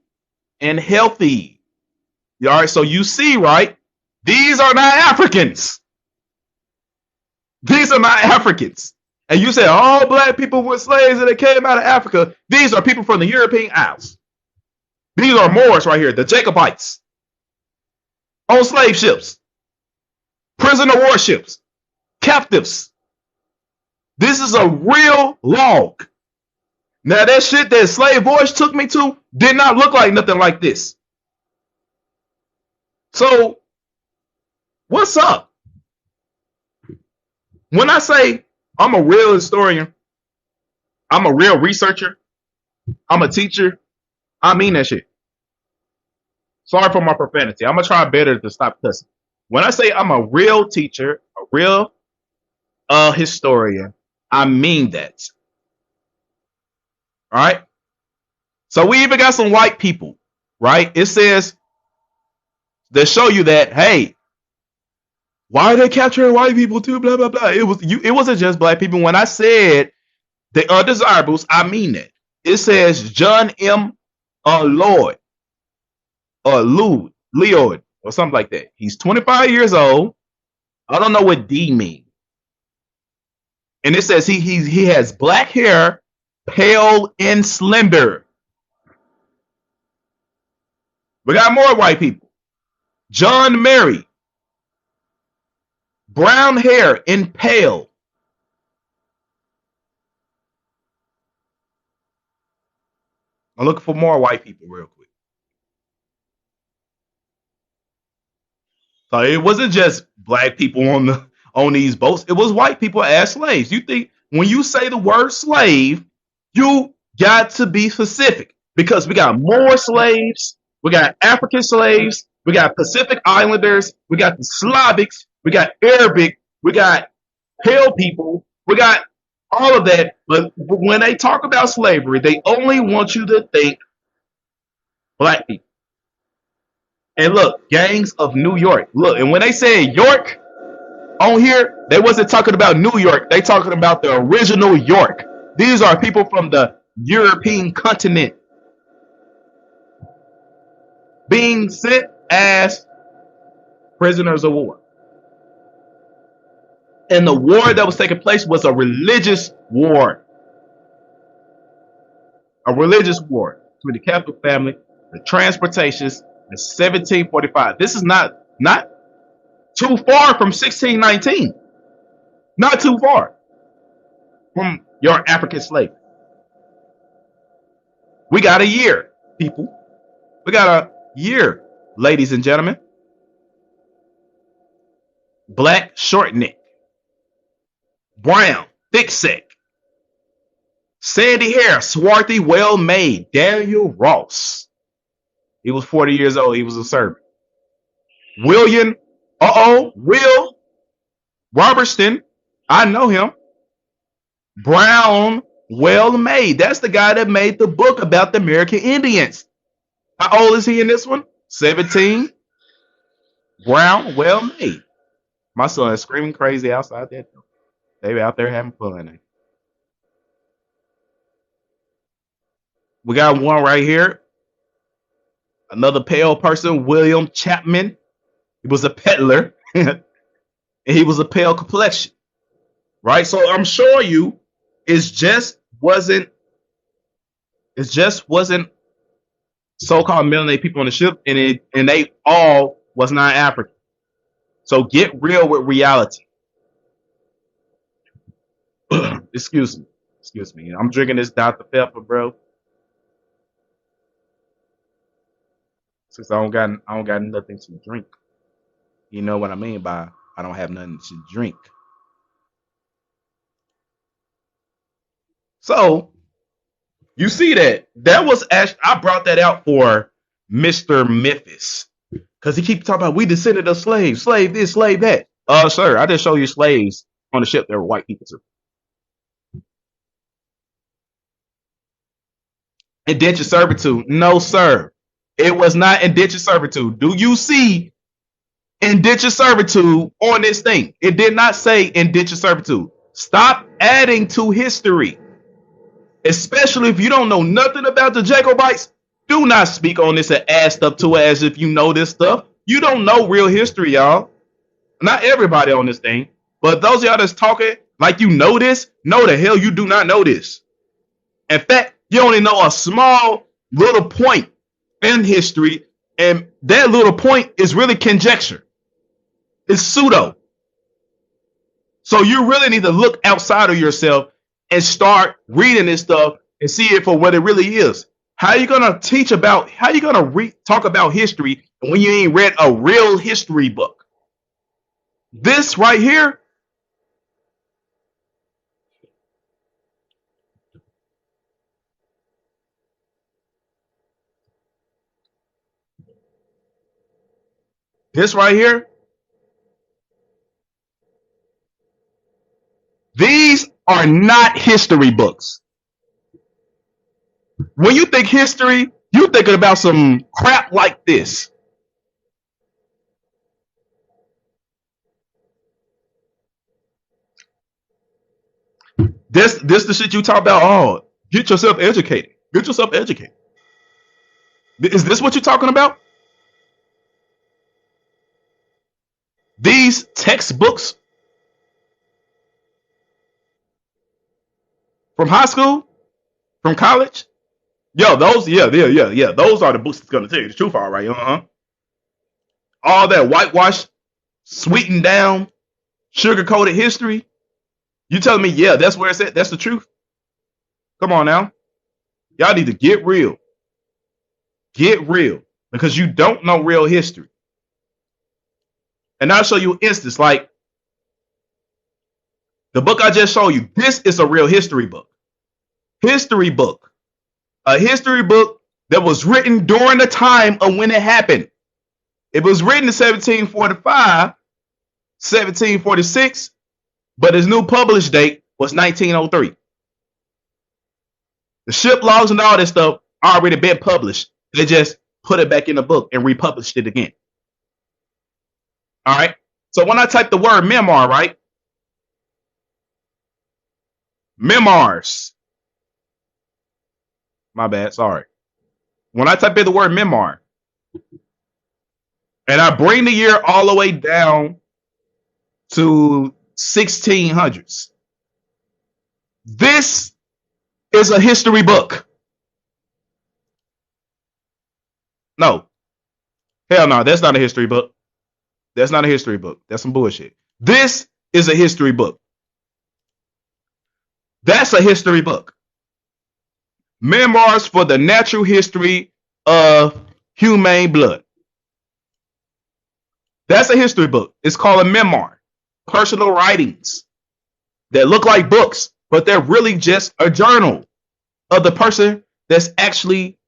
S1: and healthy. All right, so you see, right? These are not Africans. These are not Africans. And you said all black people were slaves and they came out of Africa. These are people from the European Isles. These are Moors right here, the Jacobites, on slave ships, prisoner warships, captives. This is a real log. Now, that shit that Slave Voyage took me to did not look like nothing like this. So, what's up? When I say I'm a real historian, I'm a real researcher, I'm a teacher, I mean that shit. Sorry for my profanity. I'm going to try better to stop cussing. When I say I'm a real teacher, a real historian, I mean that. All right? So we even got some white people, right? It says, they show you that, hey, why are they capturing white people too? Blah, blah, blah. It wasn't just black people. When I said the undesirables, I mean that. It says John M. Lloyd or Lloyd or something like that. He's 25 years old. I don't know what D means. And it says he has black hair, pale and slender. We got more white people. John Mary, brown hair and pale. I'm looking for more white people real quick. So it wasn't just black people on these boats. It was white people as slaves. You think when you say the word slave, you got to be specific because we got more slaves. We got African slaves. We got Pacific Islanders. We got the Slavics. We got Arabic. We got pale people. We got all of that. But when they talk about slavery, they only want you to think black people. And look, gangs of New York. Look, and when they say York on here, they wasn't talking about New York. They talking about the original York. These are people from the European continent being sent as prisoners of war. And the war that was taking place was a religious war. A religious war between the Catholic family, the transportations, in 1745. This is not too far from 1619. Not too far from your African slave. We got a year, people. We got a year, ladies and gentlemen. Black short neck. Brown, thick set. Sandy hair, swarthy, well made. Daniel Ross. He was 40 years old. He was a servant. Will Robertson. I know him. Brown, well made. That's the guy that made the book about the American Indians. How old is he in this one? 17. Brown, well made. My son is screaming crazy outside that door. They be out there having fun. We got one right here. Another pale person, William Chapman. He was a peddler. And he was a pale complexion. Right? So I'm showing you it just wasn't so-called melanated people on the ship, and they all was not African. So get real with reality. Excuse me. I'm drinking this Dr. Pepper, bro. Since I don't got nothing to drink. You know what I mean by I don't have nothing to drink. So you see that was actually, I brought that out for Mr. Memphis. Because he keeps talking about we descended of slaves, slave this, slave that. Sir, I just show you slaves on the ship that were white people too. Indentured servitude. No, sir. It was not indentured servitude. Do you see indentured servitude on this thing? It did not say indentured servitude. Stop adding to history. Especially if you don't know nothing about the Jacobites. Do not speak on this and add stuff to it as if you know this stuff. You don't know real history, y'all. Not everybody on this thing, but those of y'all that's talking like you know this, no the hell you do not know this. In fact, you only know a small little point in history, and that little point is really conjecture. It's pseudo. So you really need to look outside of yourself and start reading this stuff and see it for what it really is. How are you gonna teach about? How are you gonna talk about history when you ain't read a real history book? This right here, this right here, these are not history books. When you think history, you're thinking about some crap like this. This the shit you talk about. Oh, get yourself educated. Get yourself educated. Is this what you're talking about? These textbooks from high school, from college, yo, those, yeah. Those are the books that's gonna tell you the truth, all right. All that whitewash, sweetened down, sugar coated history. You telling me, yeah, that's where it's at. That's the truth. Come on now, y'all need to get real. Get real, because you don't know real history. And I'll show you an instance like the book I just showed you. This is a real history book. History book. A history book that was written during the time of when it happened. It was written in 1745, 1746, but its new published date was 1903. The ship logs and all this stuff already been published. They just put it back in the book and republished it again. All right. So when I type the word memoir, right? Memoirs. My bad. Sorry. When I type in the word memoir, and I bring the year all the way down to 1600s, this is a history book. No. Hell no, that's not a history book. That's not a history book. That's some bullshit. This is a history book. That's a history book. Memoirs for the Natural History of Humane Blood. That's a history book. It's called a memoir. Personal writings that look like books, but they're really just a journal of the person that's actually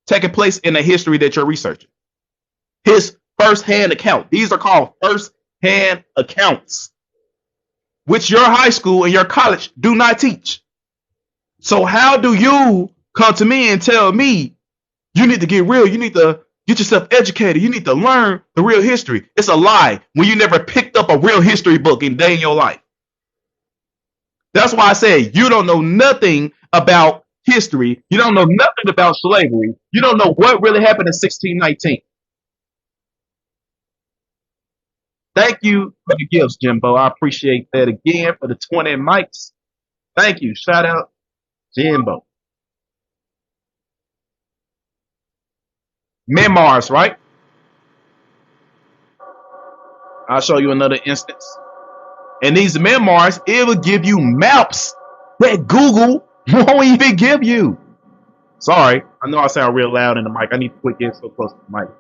S1: taking place in the history that you're researching. His first-hand account. These are called first-hand accounts, which your high school and your college do not teach. So how do you come to me and tell me you need to get real, you need to get yourself educated, you need to learn the real history? It's a lie when you never picked up a real history book in day in your life. That's why I say you don't know nothing about history. You don't know nothing about slavery. You don't know what really happened in 1619. Thank you for the gifts, Jimbo. I appreciate that again for the 20 mics. Thank you. Shout out, Jimbo. Memoirs, right? I'll show you another instance. In these memoirs, it will give you maps that Google won't even give you. Sorry, I know I sound real loud in the mic. I need to quit getting so close to the mic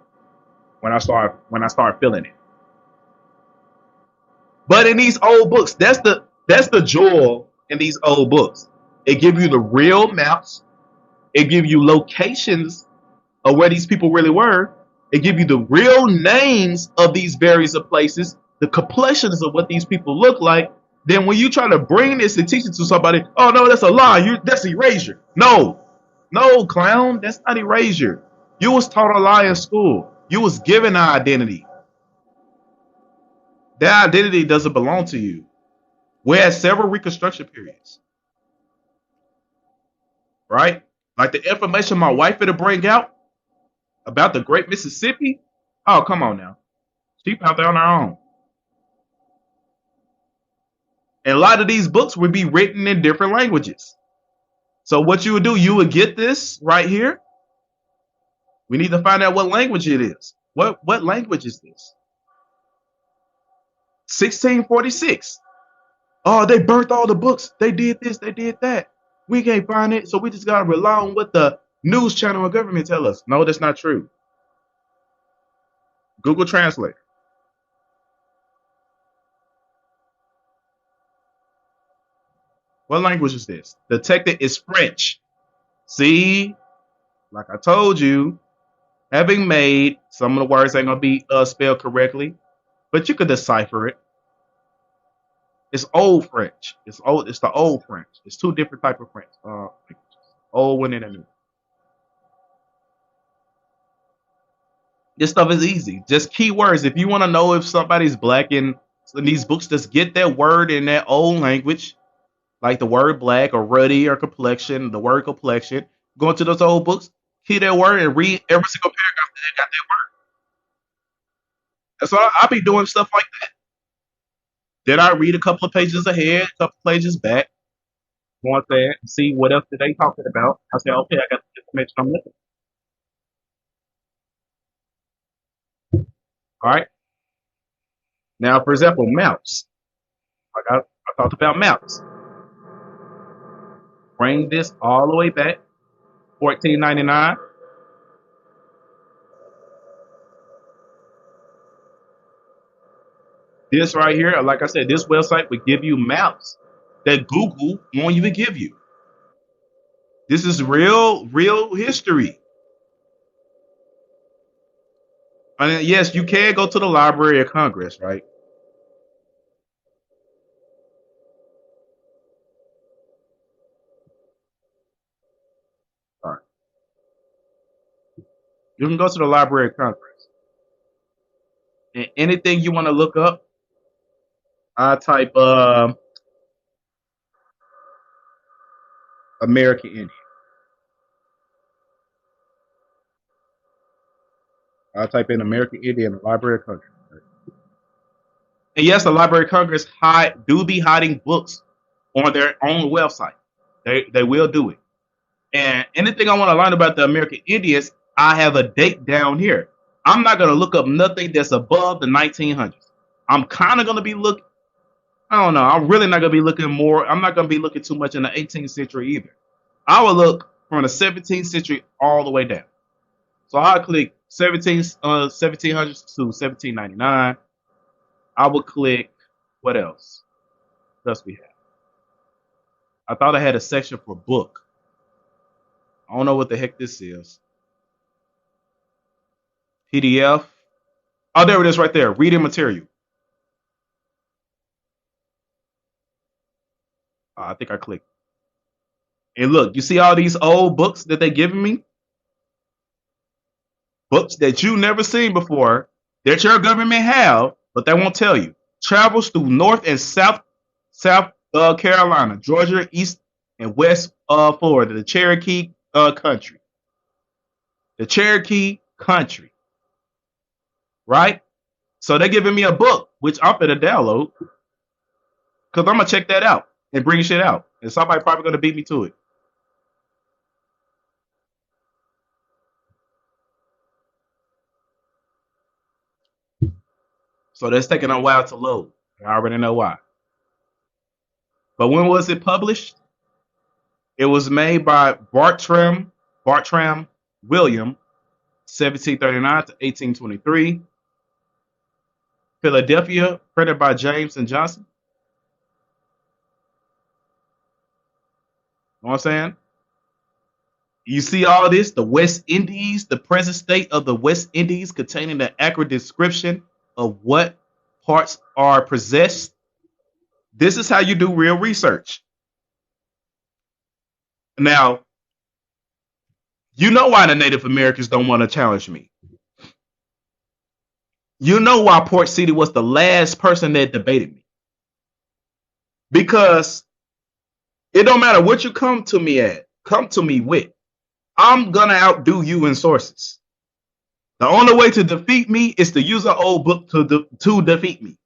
S1: when I start feeling it. But in these old books, that's the jewel in these old books. It gives you the real maps. It gives you locations of where these people really were. It gives you the real names of these various places, the complexions of what these people look like. Then when you try to bring this and teach it to somebody, oh no, that's a lie. That's erasure. No, clown, that's not erasure. You was taught a lie in school. You was given an identity. That identity doesn't belong to you. We had several reconstruction periods, right? Like the information my wife had to bring out, About the Great Mississippi? Oh, come on now. Sheep out there on her own. And a lot of these books would be written in different languages. So what you would do, you would get this right here. We need to find out what language it is. What language is this? 1646. Oh, they burnt all the books. They did this, they did that. We can't find it, so we just gotta rely on what the news channel or government tell us. No, that's not true. Google Translate. What language is this? Detected is French. See, like I told you, having made some of the words ain't gonna be spelled correctly, but you could decipher it. It's old French. It's old. It's the old French. It's two different type of French. Old one and a new. This stuff is easy. Just keywords. If you want to know if somebody's black in these books, just get that word in that old language, like the word black or ruddy or complexion, the word complexion. Go into those old books, key that word, and read every single paragraph that got that word. That's all I'll be doing stuff like that. Then I read a couple of pages ahead, a couple of pages back, go on there and see what else did they talking about. I say, okay, I got the information I'm looking for. All right. Now, for example, mouse. I talked about mouse. Bring this all the way back, 14.99. This right here, like I said, this website would give you maps that Google won't even give you. This is real history. I mean, yes, you can go to the Library of Congress, right? All right. You can go to the Library of Congress. And anything you want to look up, I type American Indian. I type in American Indian Library of Congress. And yes, the Library of Congress do be hiding books on their own website. They will do it. And anything I want to learn about the American Indians, I have a date down here. I'm not going to look up nothing that's above the 1900s. I'm kind of going to be looking. I don't know. I'm really not going to be looking more. I'm not going to be looking too much in the 18th century either. I will look from the 17th century all the way down. So I'll click 1700s to 1799. I will click what else? What else we have? I thought I had a section for book. I don't know what the heck this is. PDF. Oh, there it is right there. Reading material. I think I clicked. And look, you see all these old books that they giving me? Books that you never seen before, that your government have, but they won't tell you. Travels through North and South Carolina, Georgia, East and West Florida, the Cherokee country. The Cherokee country. Right? So they're giving me a book, which I'm going to download. Because I'm going to check that out and bring shit out. And somebody probably going to beat me to it. So that's taking a while to load. I already know why. But when was it published? It was made by Bartram William, 1739 to 1823. Philadelphia, printed by James and Johnson. You know what I'm saying? You see all this, the West Indies, the present state of the West Indies containing the accurate description of what parts are possessed. This is how you do real research. Now, you know why the Native Americans don't want to challenge me. You know why Port City was the last person that debated me. Because it don't matter what you come to me with. I'm going to outdo you in sources. The only way to defeat me is to use an old book to defeat me.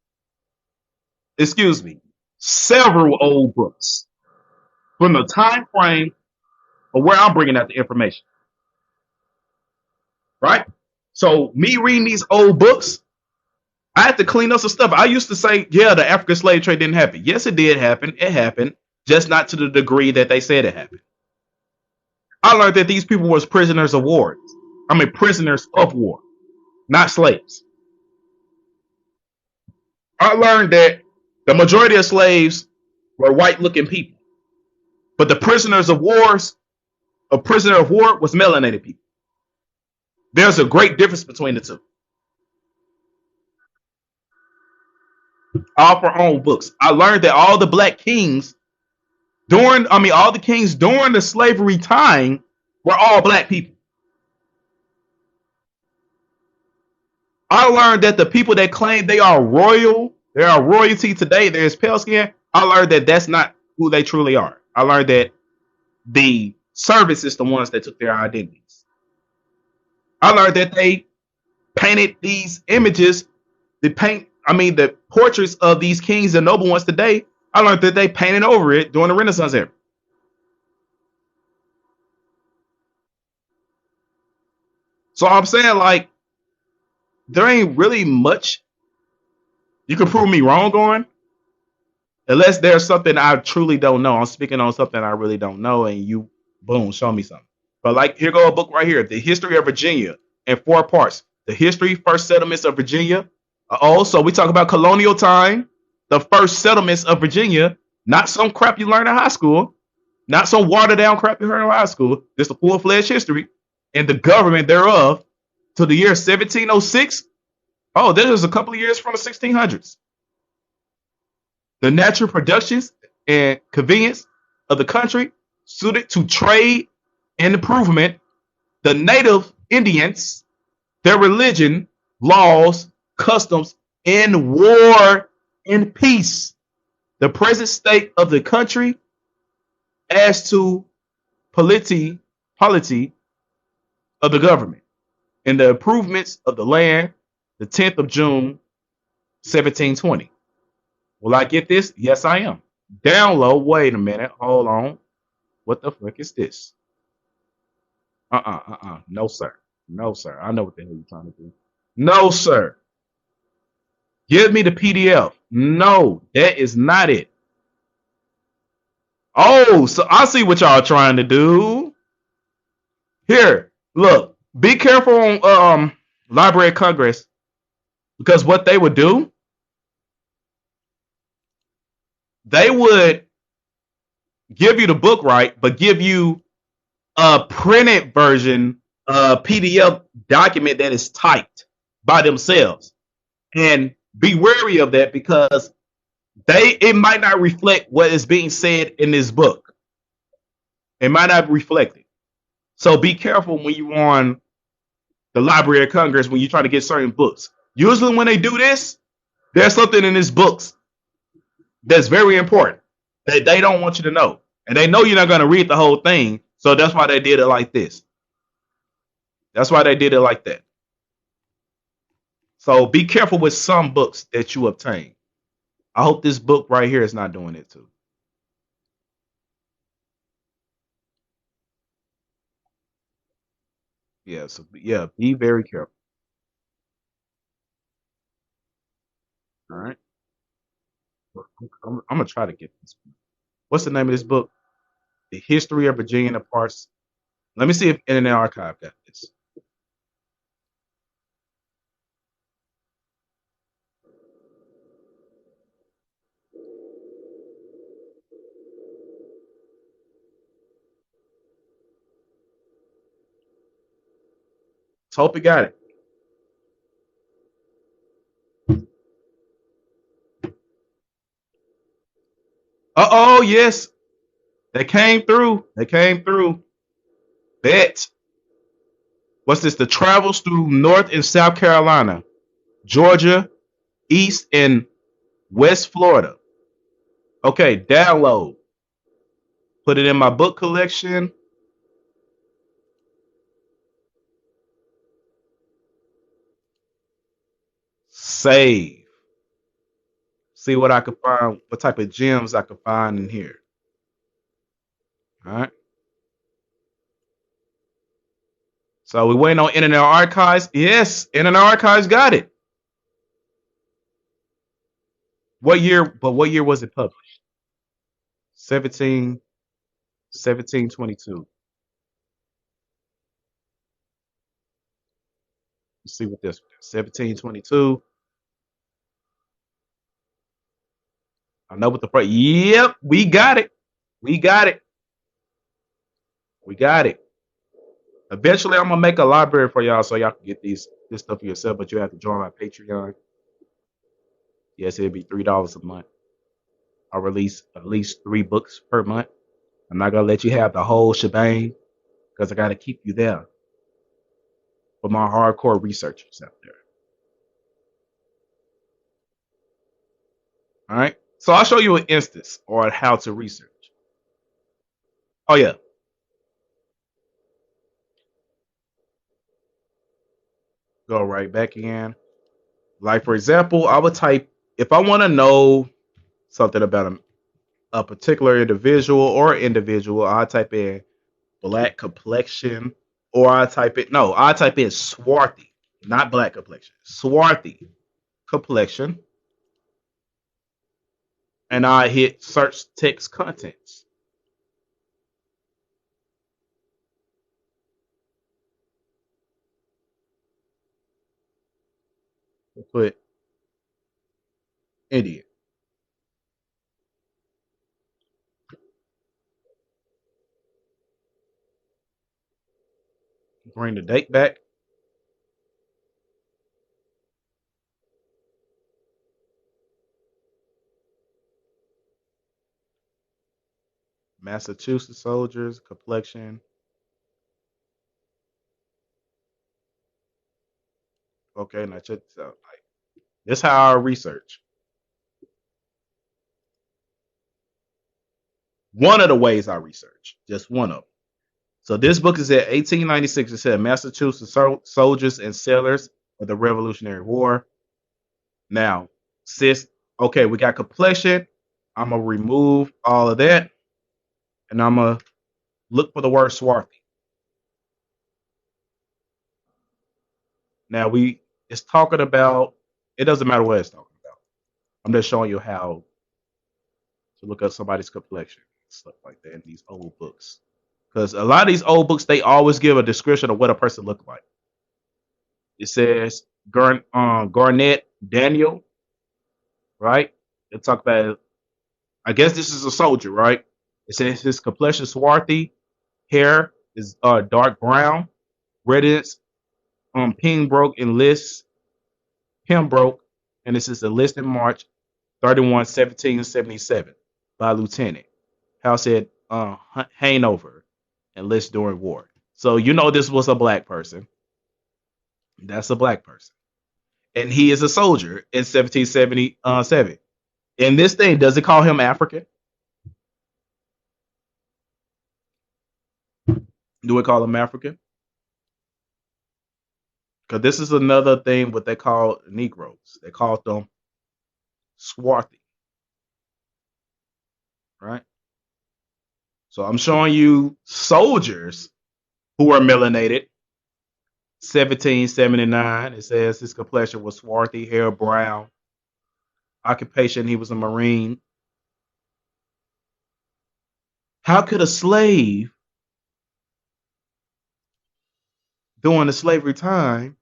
S1: Excuse me. Several old books from the time frame of where I'm bringing out the information. Right? So me reading these old books, I had to clean up some stuff. I used to say, yeah, the African slave trade didn't happen. Yes, it did happen. It happened, just not to the degree that they said it happened. I learned that these people was prisoners of war. I mean, prisoners of war, not slaves. I learned that the majority of slaves were white-looking people, but the prisoners of wars, a prisoner of war was melanated people. There's a great difference between the two. All for own books. I learned that all the black kings all the kings during the slavery time were all black people. I learned that the people that claim they are royalty today, there's pale skin. I learned that that's not who they truly are. I learned that the service is the ones that took their identities. I learned that they painted these images, the portraits of these kings and noble ones today. I learned that they painted over it during the Renaissance era. So I'm saying, like, there ain't really much you can prove me wrong on, unless there's something I truly don't know. I'm speaking on something I really don't know, and you, boom, show me something. But like, here go a book right here, The History of Virginia, in 4 parts. The history, first settlements of Virginia. So we talk about colonial time, the first settlements of Virginia, not some crap you learn in high school, not some watered down crap you heard in high school. Just a full fledged history and the government thereof to the year 1706. Oh, this is a couple of years from the 1600s. The natural productions and convenience of the country suited to trade and improvement, the native Indians, their religion, laws, customs, in war and peace, the present state of the country as to polity of the government, and the improvements of the land, the 10th of June, 1720. Will I get this? Yes, I am. Download. Wait a minute. Hold on. What the fuck is this? No, sir. No, sir. I know what the hell you're trying to do. No, sir. Give me the PDF. No, that is not it. Oh, so I see what y'all trying to do. Here, look. Be careful on Library of Congress, because what they would do, they would give you the book, right, but give you a printed version, a PDF document that is typed by themselves. And be wary of that, because it might not reflect what is being said in this book. It might not reflect it. So be careful when you're on the Library of Congress when you try to get certain books. Usually when they do this, there's something in these books that's very important that they don't want you to know. And they know you're not going to read the whole thing. So that's why they did it like this. That's why they did it like that. So be careful with some books that you obtain. I hope this book right here is not doing it too. Yeah, so yeah, be very careful. All right. I'm gonna try to get this. What's the name of this book? The History of Virginia in Parts. Let me see if Internet Archive got this. Let's hope it got it. Oh, yes. They came through. They came through. Bet. What's this? The travels through North and South Carolina, Georgia, East and West Florida. Okay, download. Put it in my book collection. Save. See what I could find, what type of gems I could find in here. All right. So we waiting on Internet Archives. Yes, Internet Archives got it. What year? But what year was it published? 17, 1722. Let's see what this one is. 1722. I know what the price. Yep, we got it. We got it. We got it. Eventually, I'm gonna make a library for y'all so y'all can get this stuff for yourself, but you have to join my Patreon. Yes, it'll be $3 a month. I'll release at least 3 books per month. I'm not gonna let you have the whole shebang because I gotta keep you there for my hardcore researchers out there. All right. So I'll show you an instance on how to research. Oh yeah. Go right back in. Like for example, I would type if I want to know something about a particular individual or individual, I type in black complexion, or I type in swarthy, not black complexion, swarthy complexion, and I hit search text contents. Put Indian. Bring the date back. Massachusetts soldiers complexion. Okay, now check this out. Like, this is how I research. One of the ways I research, just one of them. So this book is at 1896. It said Massachusetts soldiers and sailors of the Revolutionary War. Now, sis, okay, we got complexion. I'm gonna remove all of that, and I'm gonna look for the word swarthy. Now it's talking about. It doesn't matter what it's talking about. I'm just showing you how to look up somebody's complexion, stuff like that in these old books. Because a lot of these old books, they always give a description of what a person looked like. It says Garnett Daniel, right? They talk about. I guess this is a soldier, right? It says his complexion swarthy, hair is dark brown, reddish, Pembroke, and this is the list in March 31, 1777 by Lieutenant House at Hanover, enlist during war. So you know this was a black person. That's a black person, and he is a soldier in 1777. And this thing does it call him African? Do we call him African? Because this is another thing what they call Negroes. They called them swarthy, right? So I'm showing you soldiers who are melanated. 1779. It says his complexion was swarthy, hair brown. Occupation, he was a Marine. How could a slave during the slavery time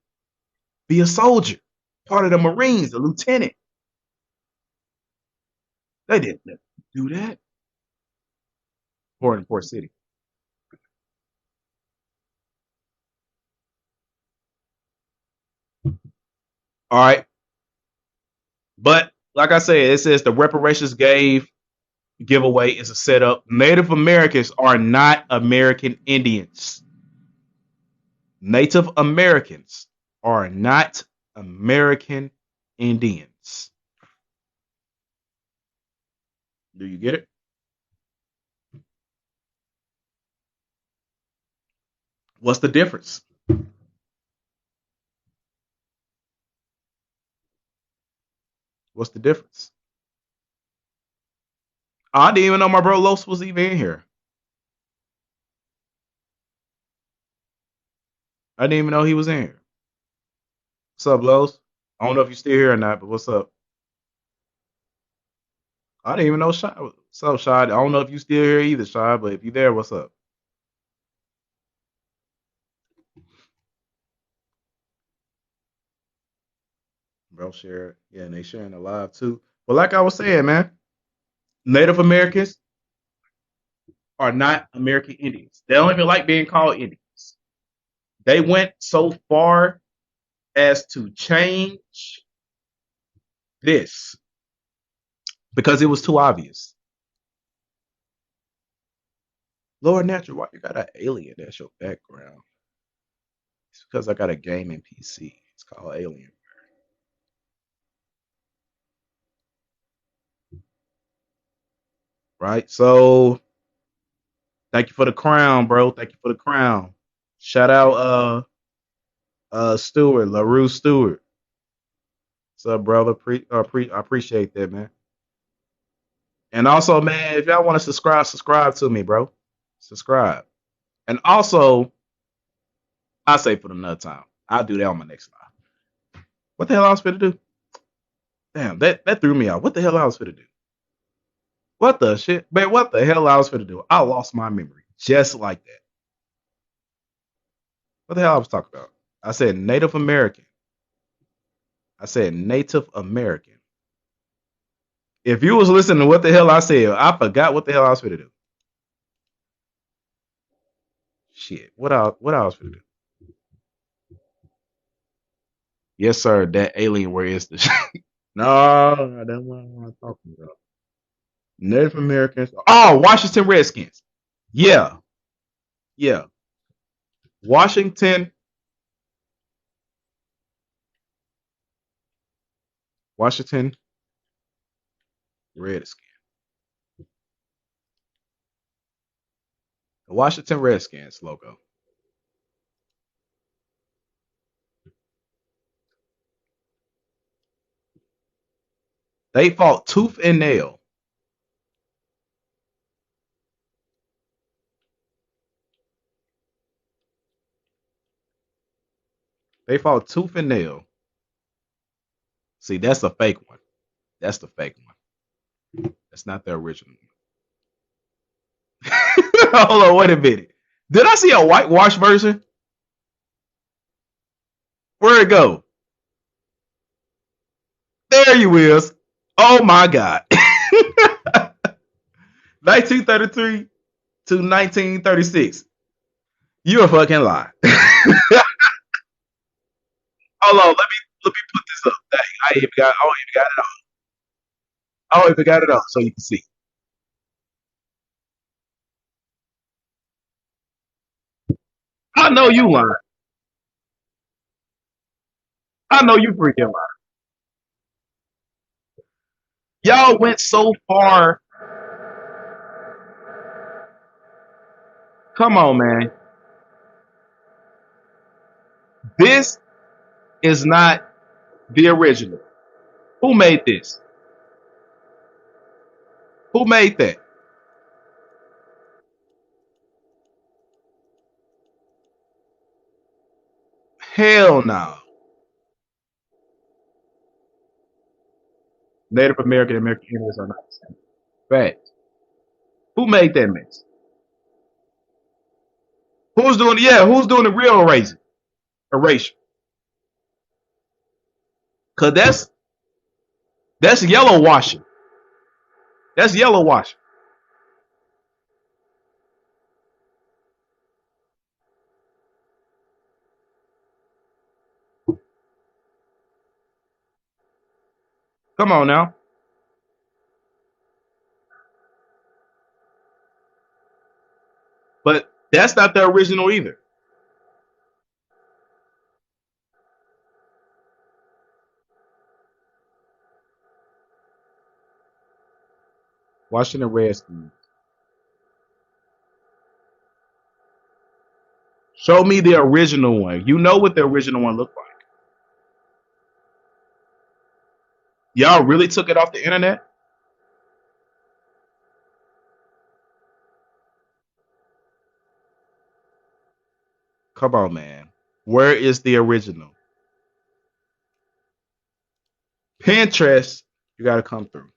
S1: be a soldier? Part of the Marines, a lieutenant. They didn't do that. Port in Port City. All right. But like I said, it says the reparations giveaway is a setup. Native Americans are not American Indians. Native Americans are not American Indians. Do you get it? What's the difference? What's the difference? I didn't even know my bro Los was even in here. I didn't even know he was in here. What's up, Los? I don't know if you're still here or not, but what's up? I didn't even know Shy. What's up, Shy? I don't know if you still here either, Shy, but if you there, what's up? Bro, share it. Yeah, and they sharing it live too. But like I was saying, man, Native Americans are not American Indians. They don't even like being called Indians. They went so far as to change this because it was too obvious. Lord Natural, why you got an alien as your background? It's because I got a gaming PC. It's called Alien. Right? So thank you for the crown, bro. Thank you for the crown. Shout out Stewart, LaRue Stewart. What's up, brother? I appreciate that, man. And also, man, if y'all want to subscribe to me, bro. Subscribe. And also, I say for another time. I'll do that on my next live. What the hell I was finna do? Damn, that threw me out. What the hell I was finna do? What the shit? Man, what the hell I was finna do? I lost my memory. Just like that. What the hell I was talking about? I said Native American. I said Native American. If you was listening to what the hell I said, I forgot what the hell I was finna do. Shit. What I was finna do? Yes, sir. That alien where is the shit? No, that's what I'm talking about. Native Americans. Oh, Washington Redskins. Yeah. Yeah. Washington Washington Redskins. The Washington Redskins logo. They fought tooth and nail. They fought tooth and nail. See, that's a fake one. That's the fake one. That's not the original one. Hold on, wait a minute. Did I see a whitewash version? Where'd it go? There you is. Oh my God. 1933 to 1936. You a fucking lie. Hold on, let me put this up. Dang, I don't even got it on. I don't even got it on so you can see. I know you lying. I know you freaking lying. Y'all went so far. Come on, man. This is not the original. Who made this? Who made that? Hell no. Native American and American Indians are not the same. Fact. Who made that mess? Who's doing the real erasing? Erasure. Cause that's yellow washing. That's yellow washing. Come on now. But that's not the original either. Washington Redskins. Show me the original one. You know what the original one looked like. Y'all really took it off the internet? Come on, man. Where is the original? Pinterest, you got to come through.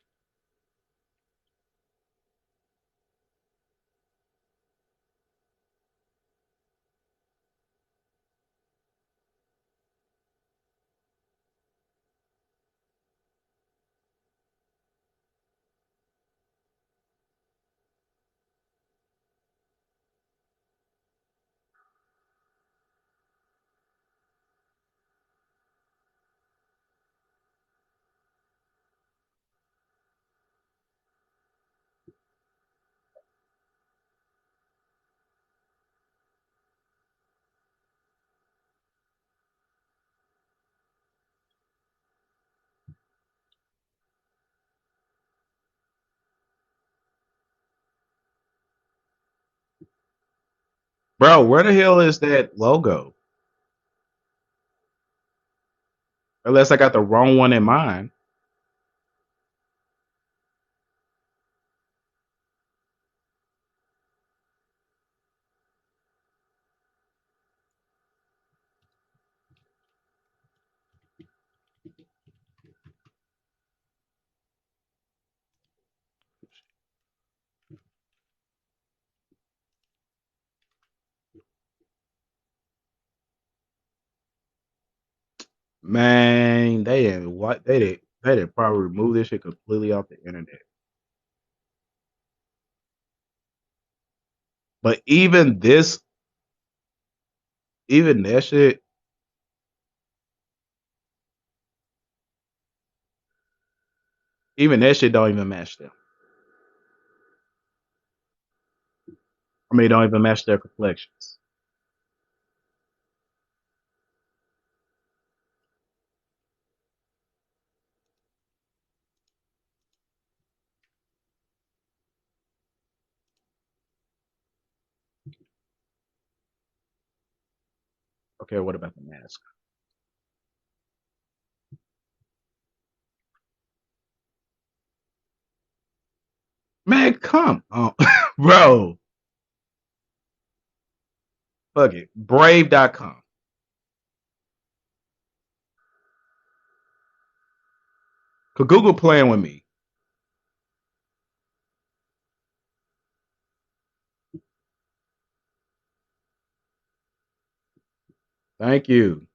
S1: Bro, where the hell is that logo? Unless I got the wrong one in mind. Man, they did probably remove this shit completely off the internet. But even that shit, even that shit don't even match them. I mean, don't even match their complexions. Okay, what about the mask? Man, come on, bro. Fuck it. Brave.com. Cause Google playing with me. Thank you.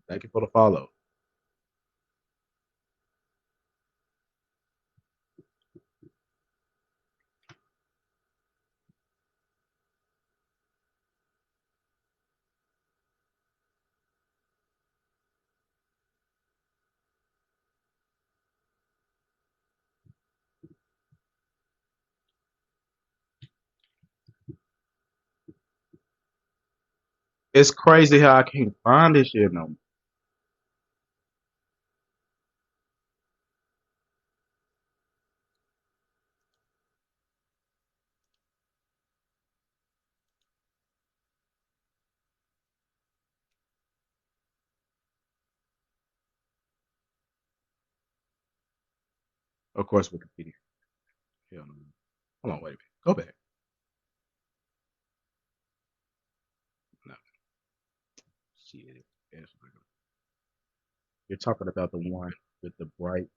S1: Thank you for the follow. It's crazy how I can't find this shit no more. Of course, Wikipedia. Hell no. Hold on, wait a minute. Go back. No, shit. You're talking about the one with the bright,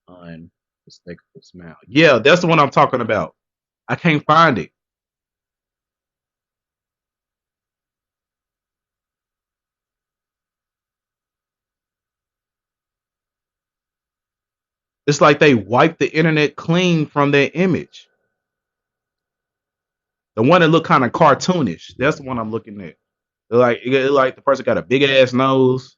S1: unmistakable smile. Yeah, that's the one I'm talking about. I can't find it. It's like they wiped the internet clean from their image. The one that looked kind of cartoonish. That's the one I'm looking at. Like the person got a big ass nose.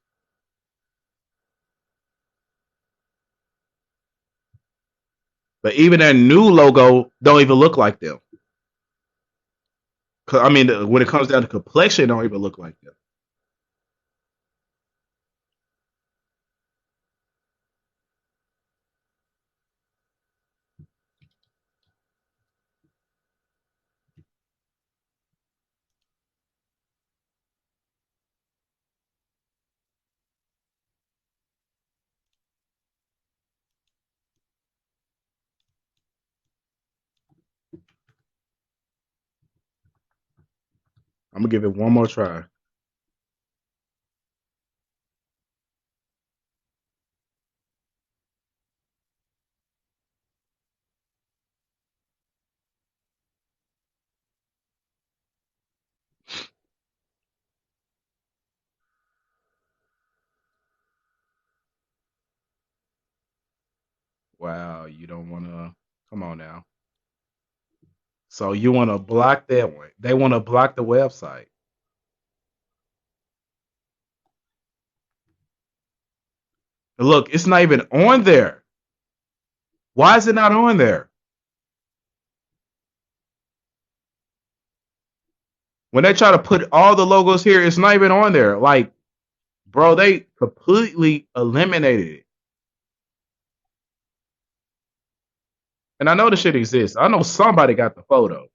S1: But even their new logo don't even look like them. I mean, when it comes down to complexion, don't even look like them. I'm gonna give it one more try. Wow, you don't want to. Come on now. So you want to block that one? They want to block the website. Look, it's not even on there. Why is it not on there? When they try to put all the logos here, it's not even on there. Like, bro, they completely eliminated it. And I know the shit exists. I know somebody got the photo.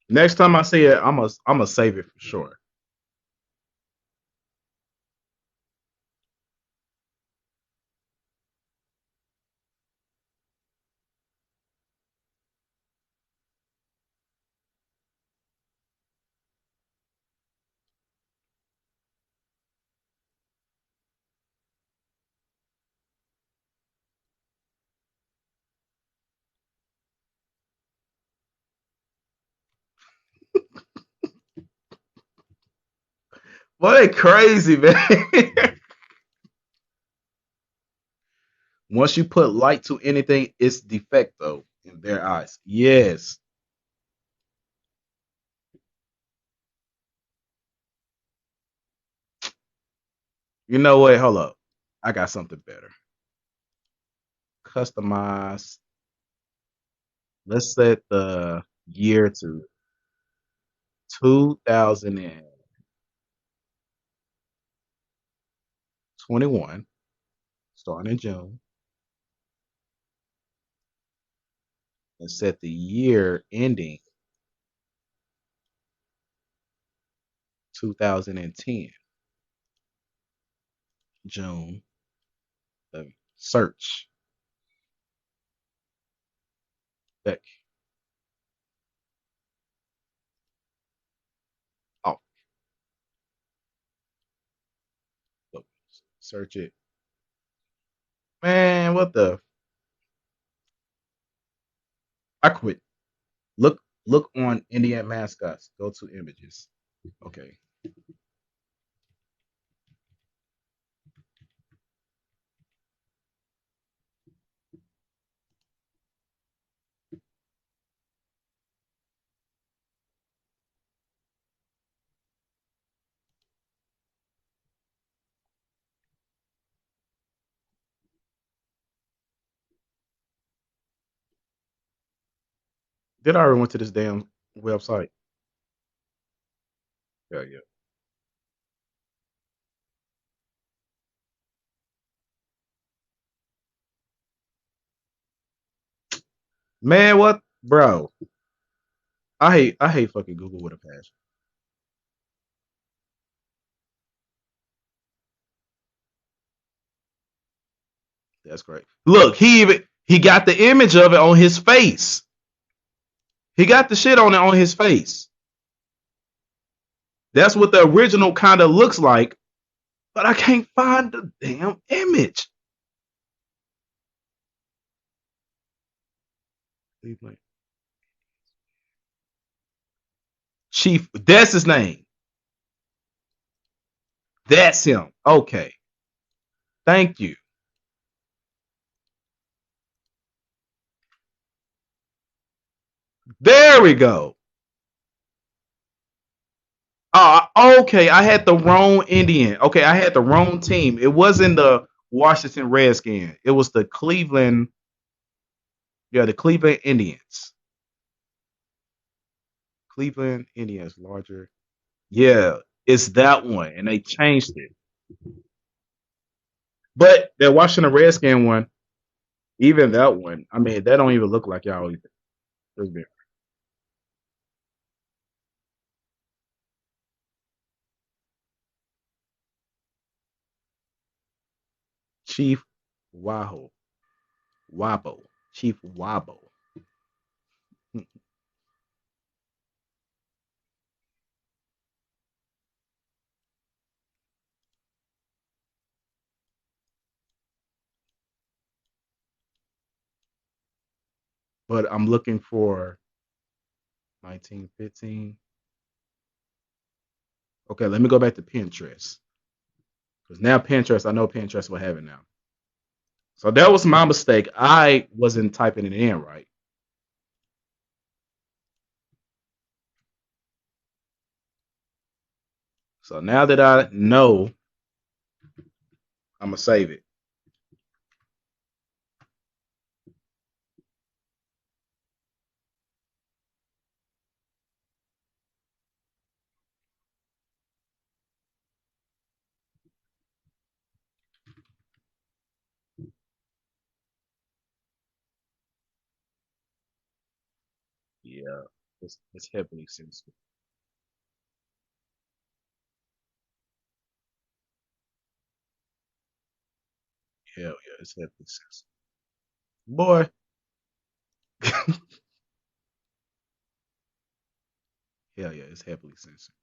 S1: Next time I see it, I'm gonna save it for sure. Well, they crazy, man. Once you put light to anything, it's defecto in their eyes. Yes. You know what? Hold up. I got something better. Customize. Let's set the year to 2021, starting in June, and set the year ending 2010, June. Search. Back. Oh, look, search it. Man, what the? I quit. Look on Indian mascots. Go to images. Okay. Did I already went to this damn website? Yeah, yeah. Man, what, bro? I hate fucking Google with a passion. That's great. Look, he got the image of it on his face. He got the shit on it on his face. That's what the original kind of looks like, but I can't find the damn image. Chief, that's his name. That's him. Okay. Thank you. There we go. Okay. I had the wrong Indian. Okay, I had the wrong team. It wasn't the Washington Redskins. It was the Cleveland. Yeah, the Cleveland Indians. Cleveland Indians, larger. Yeah, it's that one, and they changed it. But the Washington Redskin one, even that one, I mean, that don't even look like y'all either. Chief Wahoo. Wabo. Chief Wabo. But I'm looking for 1915. Okay, let me go back to Pinterest. Because now Pinterest, I know Pinterest will have it now. So that was my mistake. I wasn't typing it in right. So now that I know, I'm gonna save it. Yeah, it's heavily censored. Hell yeah, it's heavily censored. Boy, hell yeah, it's heavily censored.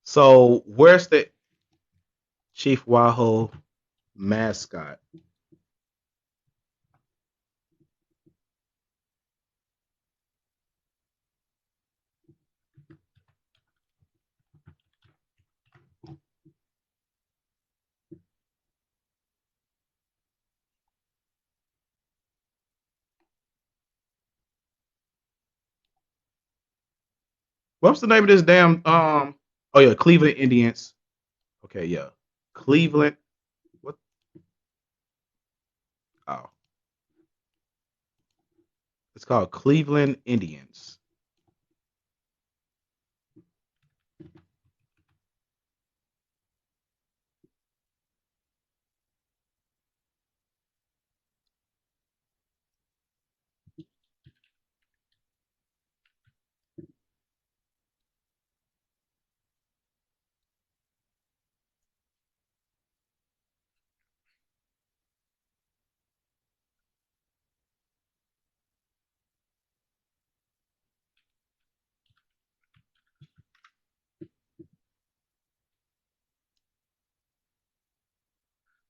S1: So where's the Chief Wahoo mascot? What's the name of this damn oh yeah, Cleveland Indians. Okay, yeah. Cleveland what oh it's called Cleveland Indians.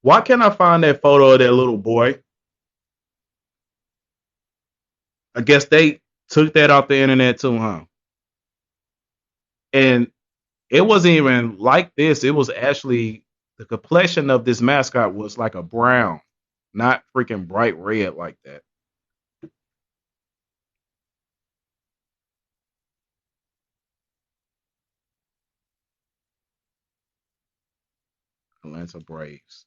S1: Why can't I find that photo of that little boy? I guess they took that off the internet too, huh? And it wasn't even like this. It was actually the complexion of this mascot was like a brown, not freaking bright red like that. Atlanta Braves.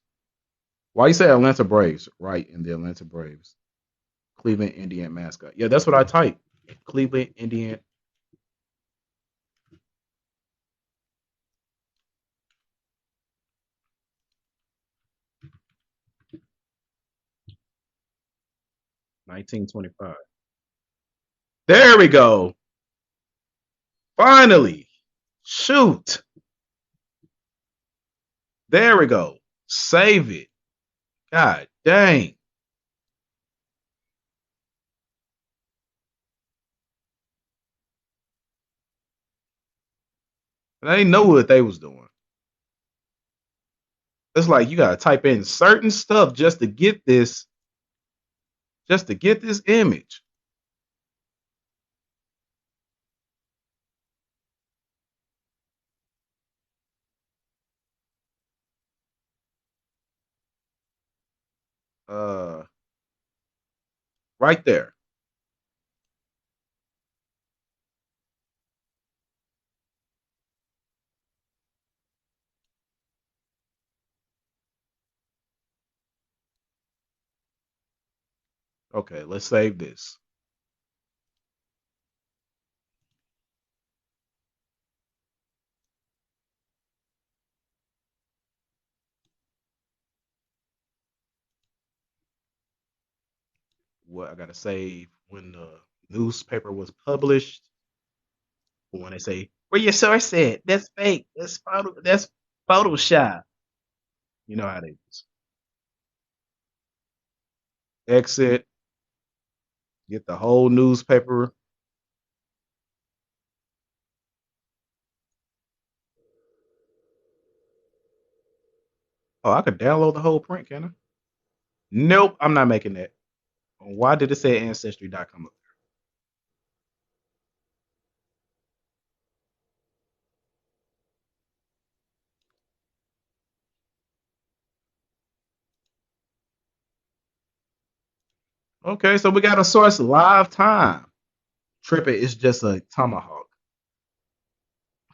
S1: Why you say Atlanta Braves? Right in the Atlanta Braves. Cleveland Indian mascot. Yeah, that's what I typed. Cleveland Indian 1925. There we go. Finally. Shoot. There we go. Save it. God dang. They know what they was doing. It's like you gotta type in certain stuff just to get this image. Uh right there. Okay, let's save this. What I gotta save when the newspaper was published. when they say, "Where your source at?" That's fake. That's Photoshop. You know how they is. Exit. Get the whole newspaper. Oh, I could download the whole print, can I? Nope, I'm not making that. Why did it say Ancestry.com? Okay, so we got a source live time. Trippy is just a tomahawk.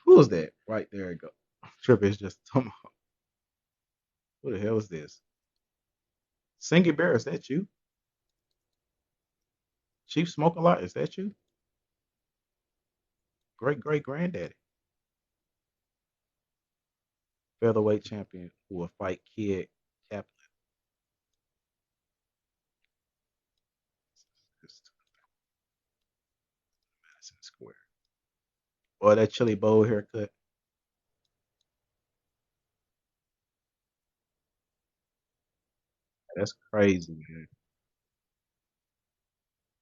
S1: Who is that? Right there it go. Trippy is just a tomahawk. Who the hell is this? Singing Bear, is that you? Chief Smoke a Lot, is that you? Great great granddaddy. Featherweight champion who will fight Kid Kaplan. Madison Square. Or that chili bowl haircut. That's crazy, man.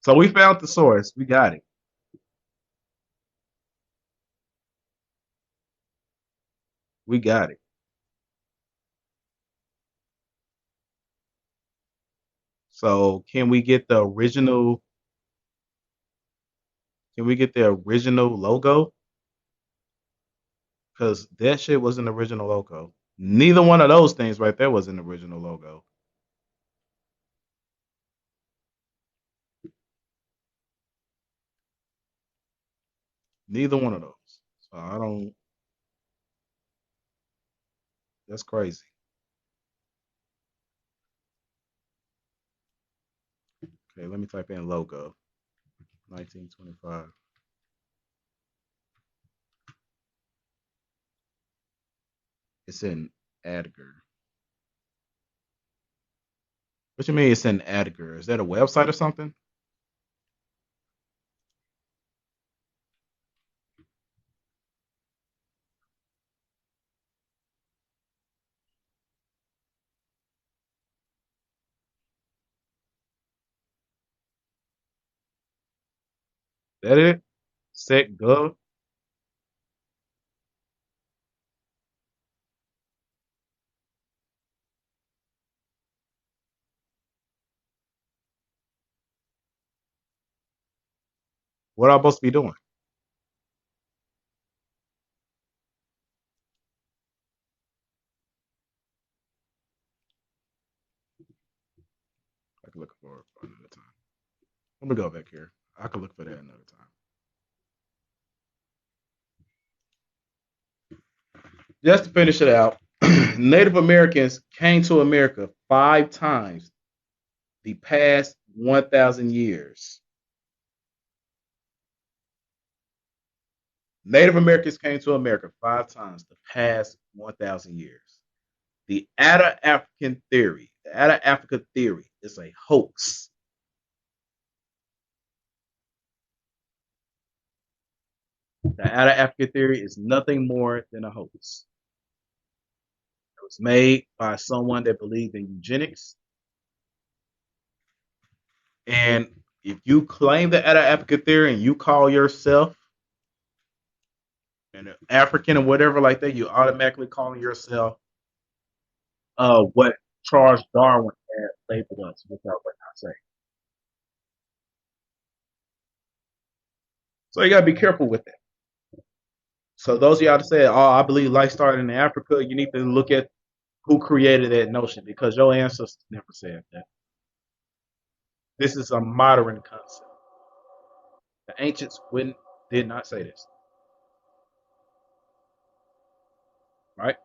S1: So we found the source. We got it. We got it. So can we get the original? Can we get the original logo? Because that shit was an original logo. Neither one of those things right there was an original logo. Neither one of those. So I don't. That's crazy. Okay, let me type in logo. 1925. It's in Edgar. What you mean it's in Edgar? Is that a website or something? That it? SecGov? What am I supposed to be doing? I can look for it another time. Let me go back here. I can look for that another time. Just to finish it out, Native Americans came to America 5 times the past 1,000 years. Native Americans came to America 5 times the past 1,000 years. The Ada African theory, the Ada Africa theory is a hoax. The Ada Africa theory is nothing more than a hoax. It was made by someone that believed in eugenics. And if you claim the Ada Africa theory and you call yourself an African or whatever like that, you automatically calling yourself what Charles Darwin had labeled us, which I would not say. So you gotta be careful with that. So those of y'all that say, "Oh, I believe life started in Africa," you need to look at who created that notion because your ancestors never said that. This is a modern concept. The ancients wouldn't did not say this, right?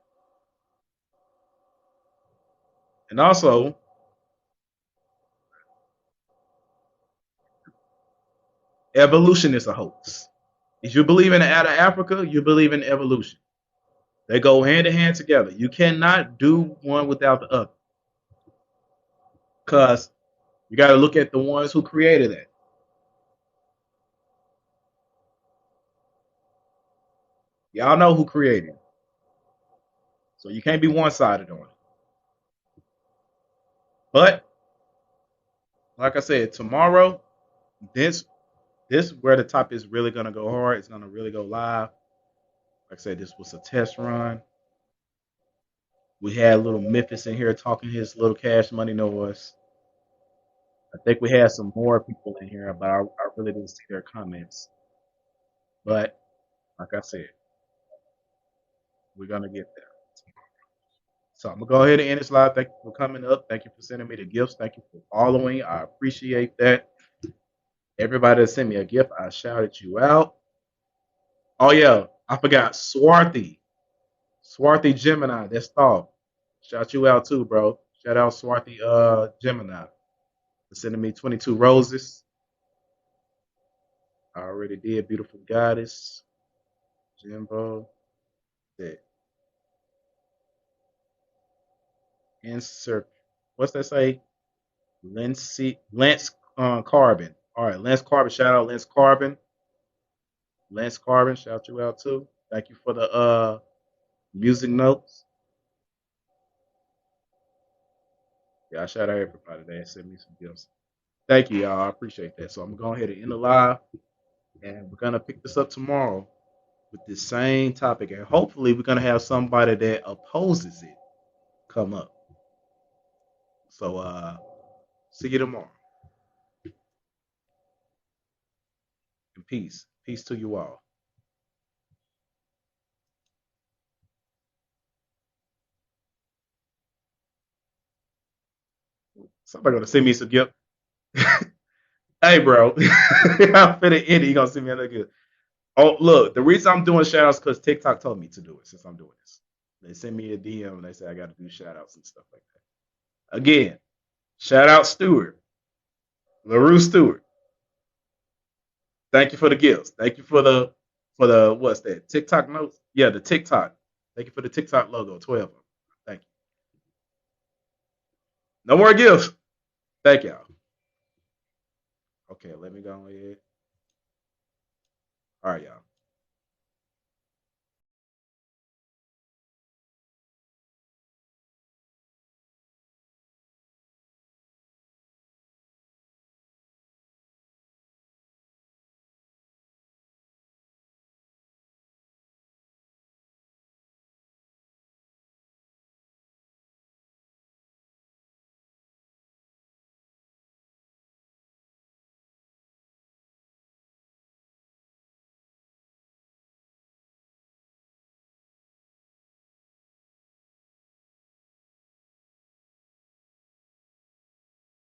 S1: And also, evolution is a hoax. If you believe in out of Africa, you believe in evolution. They go hand in hand together. You cannot do one without the other because you got to look at the ones who created that. Y'all know who created it. So you can't be one-sided on it. But like I said, tomorrow, this this where the top is really gonna go hard. It's gonna really go live. Like I said, this was a test run. We had little Memphis in here talking his little cash money noise. I think we had some more people in here, but I really didn't see their comments. But like I said, we're gonna get there. So I'm gonna go ahead and end this live. Thank you for coming up. Thank you for sending me the gifts. Thank you for following. I appreciate that. Everybody that sent me a gift, I shouted you out. Oh yeah, I forgot Swarthy. Swarthy Gemini, that's all. Shout you out too, bro. Shout out Swarthy Gemini for sending me 22 roses. I already did. Beautiful Goddess. Jimbo. That insert. What's that say? Lance Carbon. All right, Lance Carbon. Shout out Lance Carbon. Lance Carbon, shout you out too. Thank you for the music notes. Yeah, I shout out everybody that sent me some gifts. Thank you, y'all. I appreciate that. So I'm gonna go ahead and end the live, and we're gonna pick this up tomorrow with the same topic, and hopefully we're gonna have somebody that opposes it come up. So see you tomorrow. And peace. Peace to you all. Somebody gonna send me some gift. Hey, bro. I'm finna end it. You gonna send me another gift. Oh, look, the reason I'm doing shout outs because TikTok told me to do it since I'm doing this. They send me a DM and they say I got to do shout outs and stuff like that. Again, shout out Stewart, LaRue Stewart. Thank you for the gifts. Thank you for the what's that? TikTok notes? Yeah, the TikTok. Thank you for the TikTok logo, 12 of them. Thank you. No more gifts. Thank y'all. Okay, let me go ahead. All right, y'all.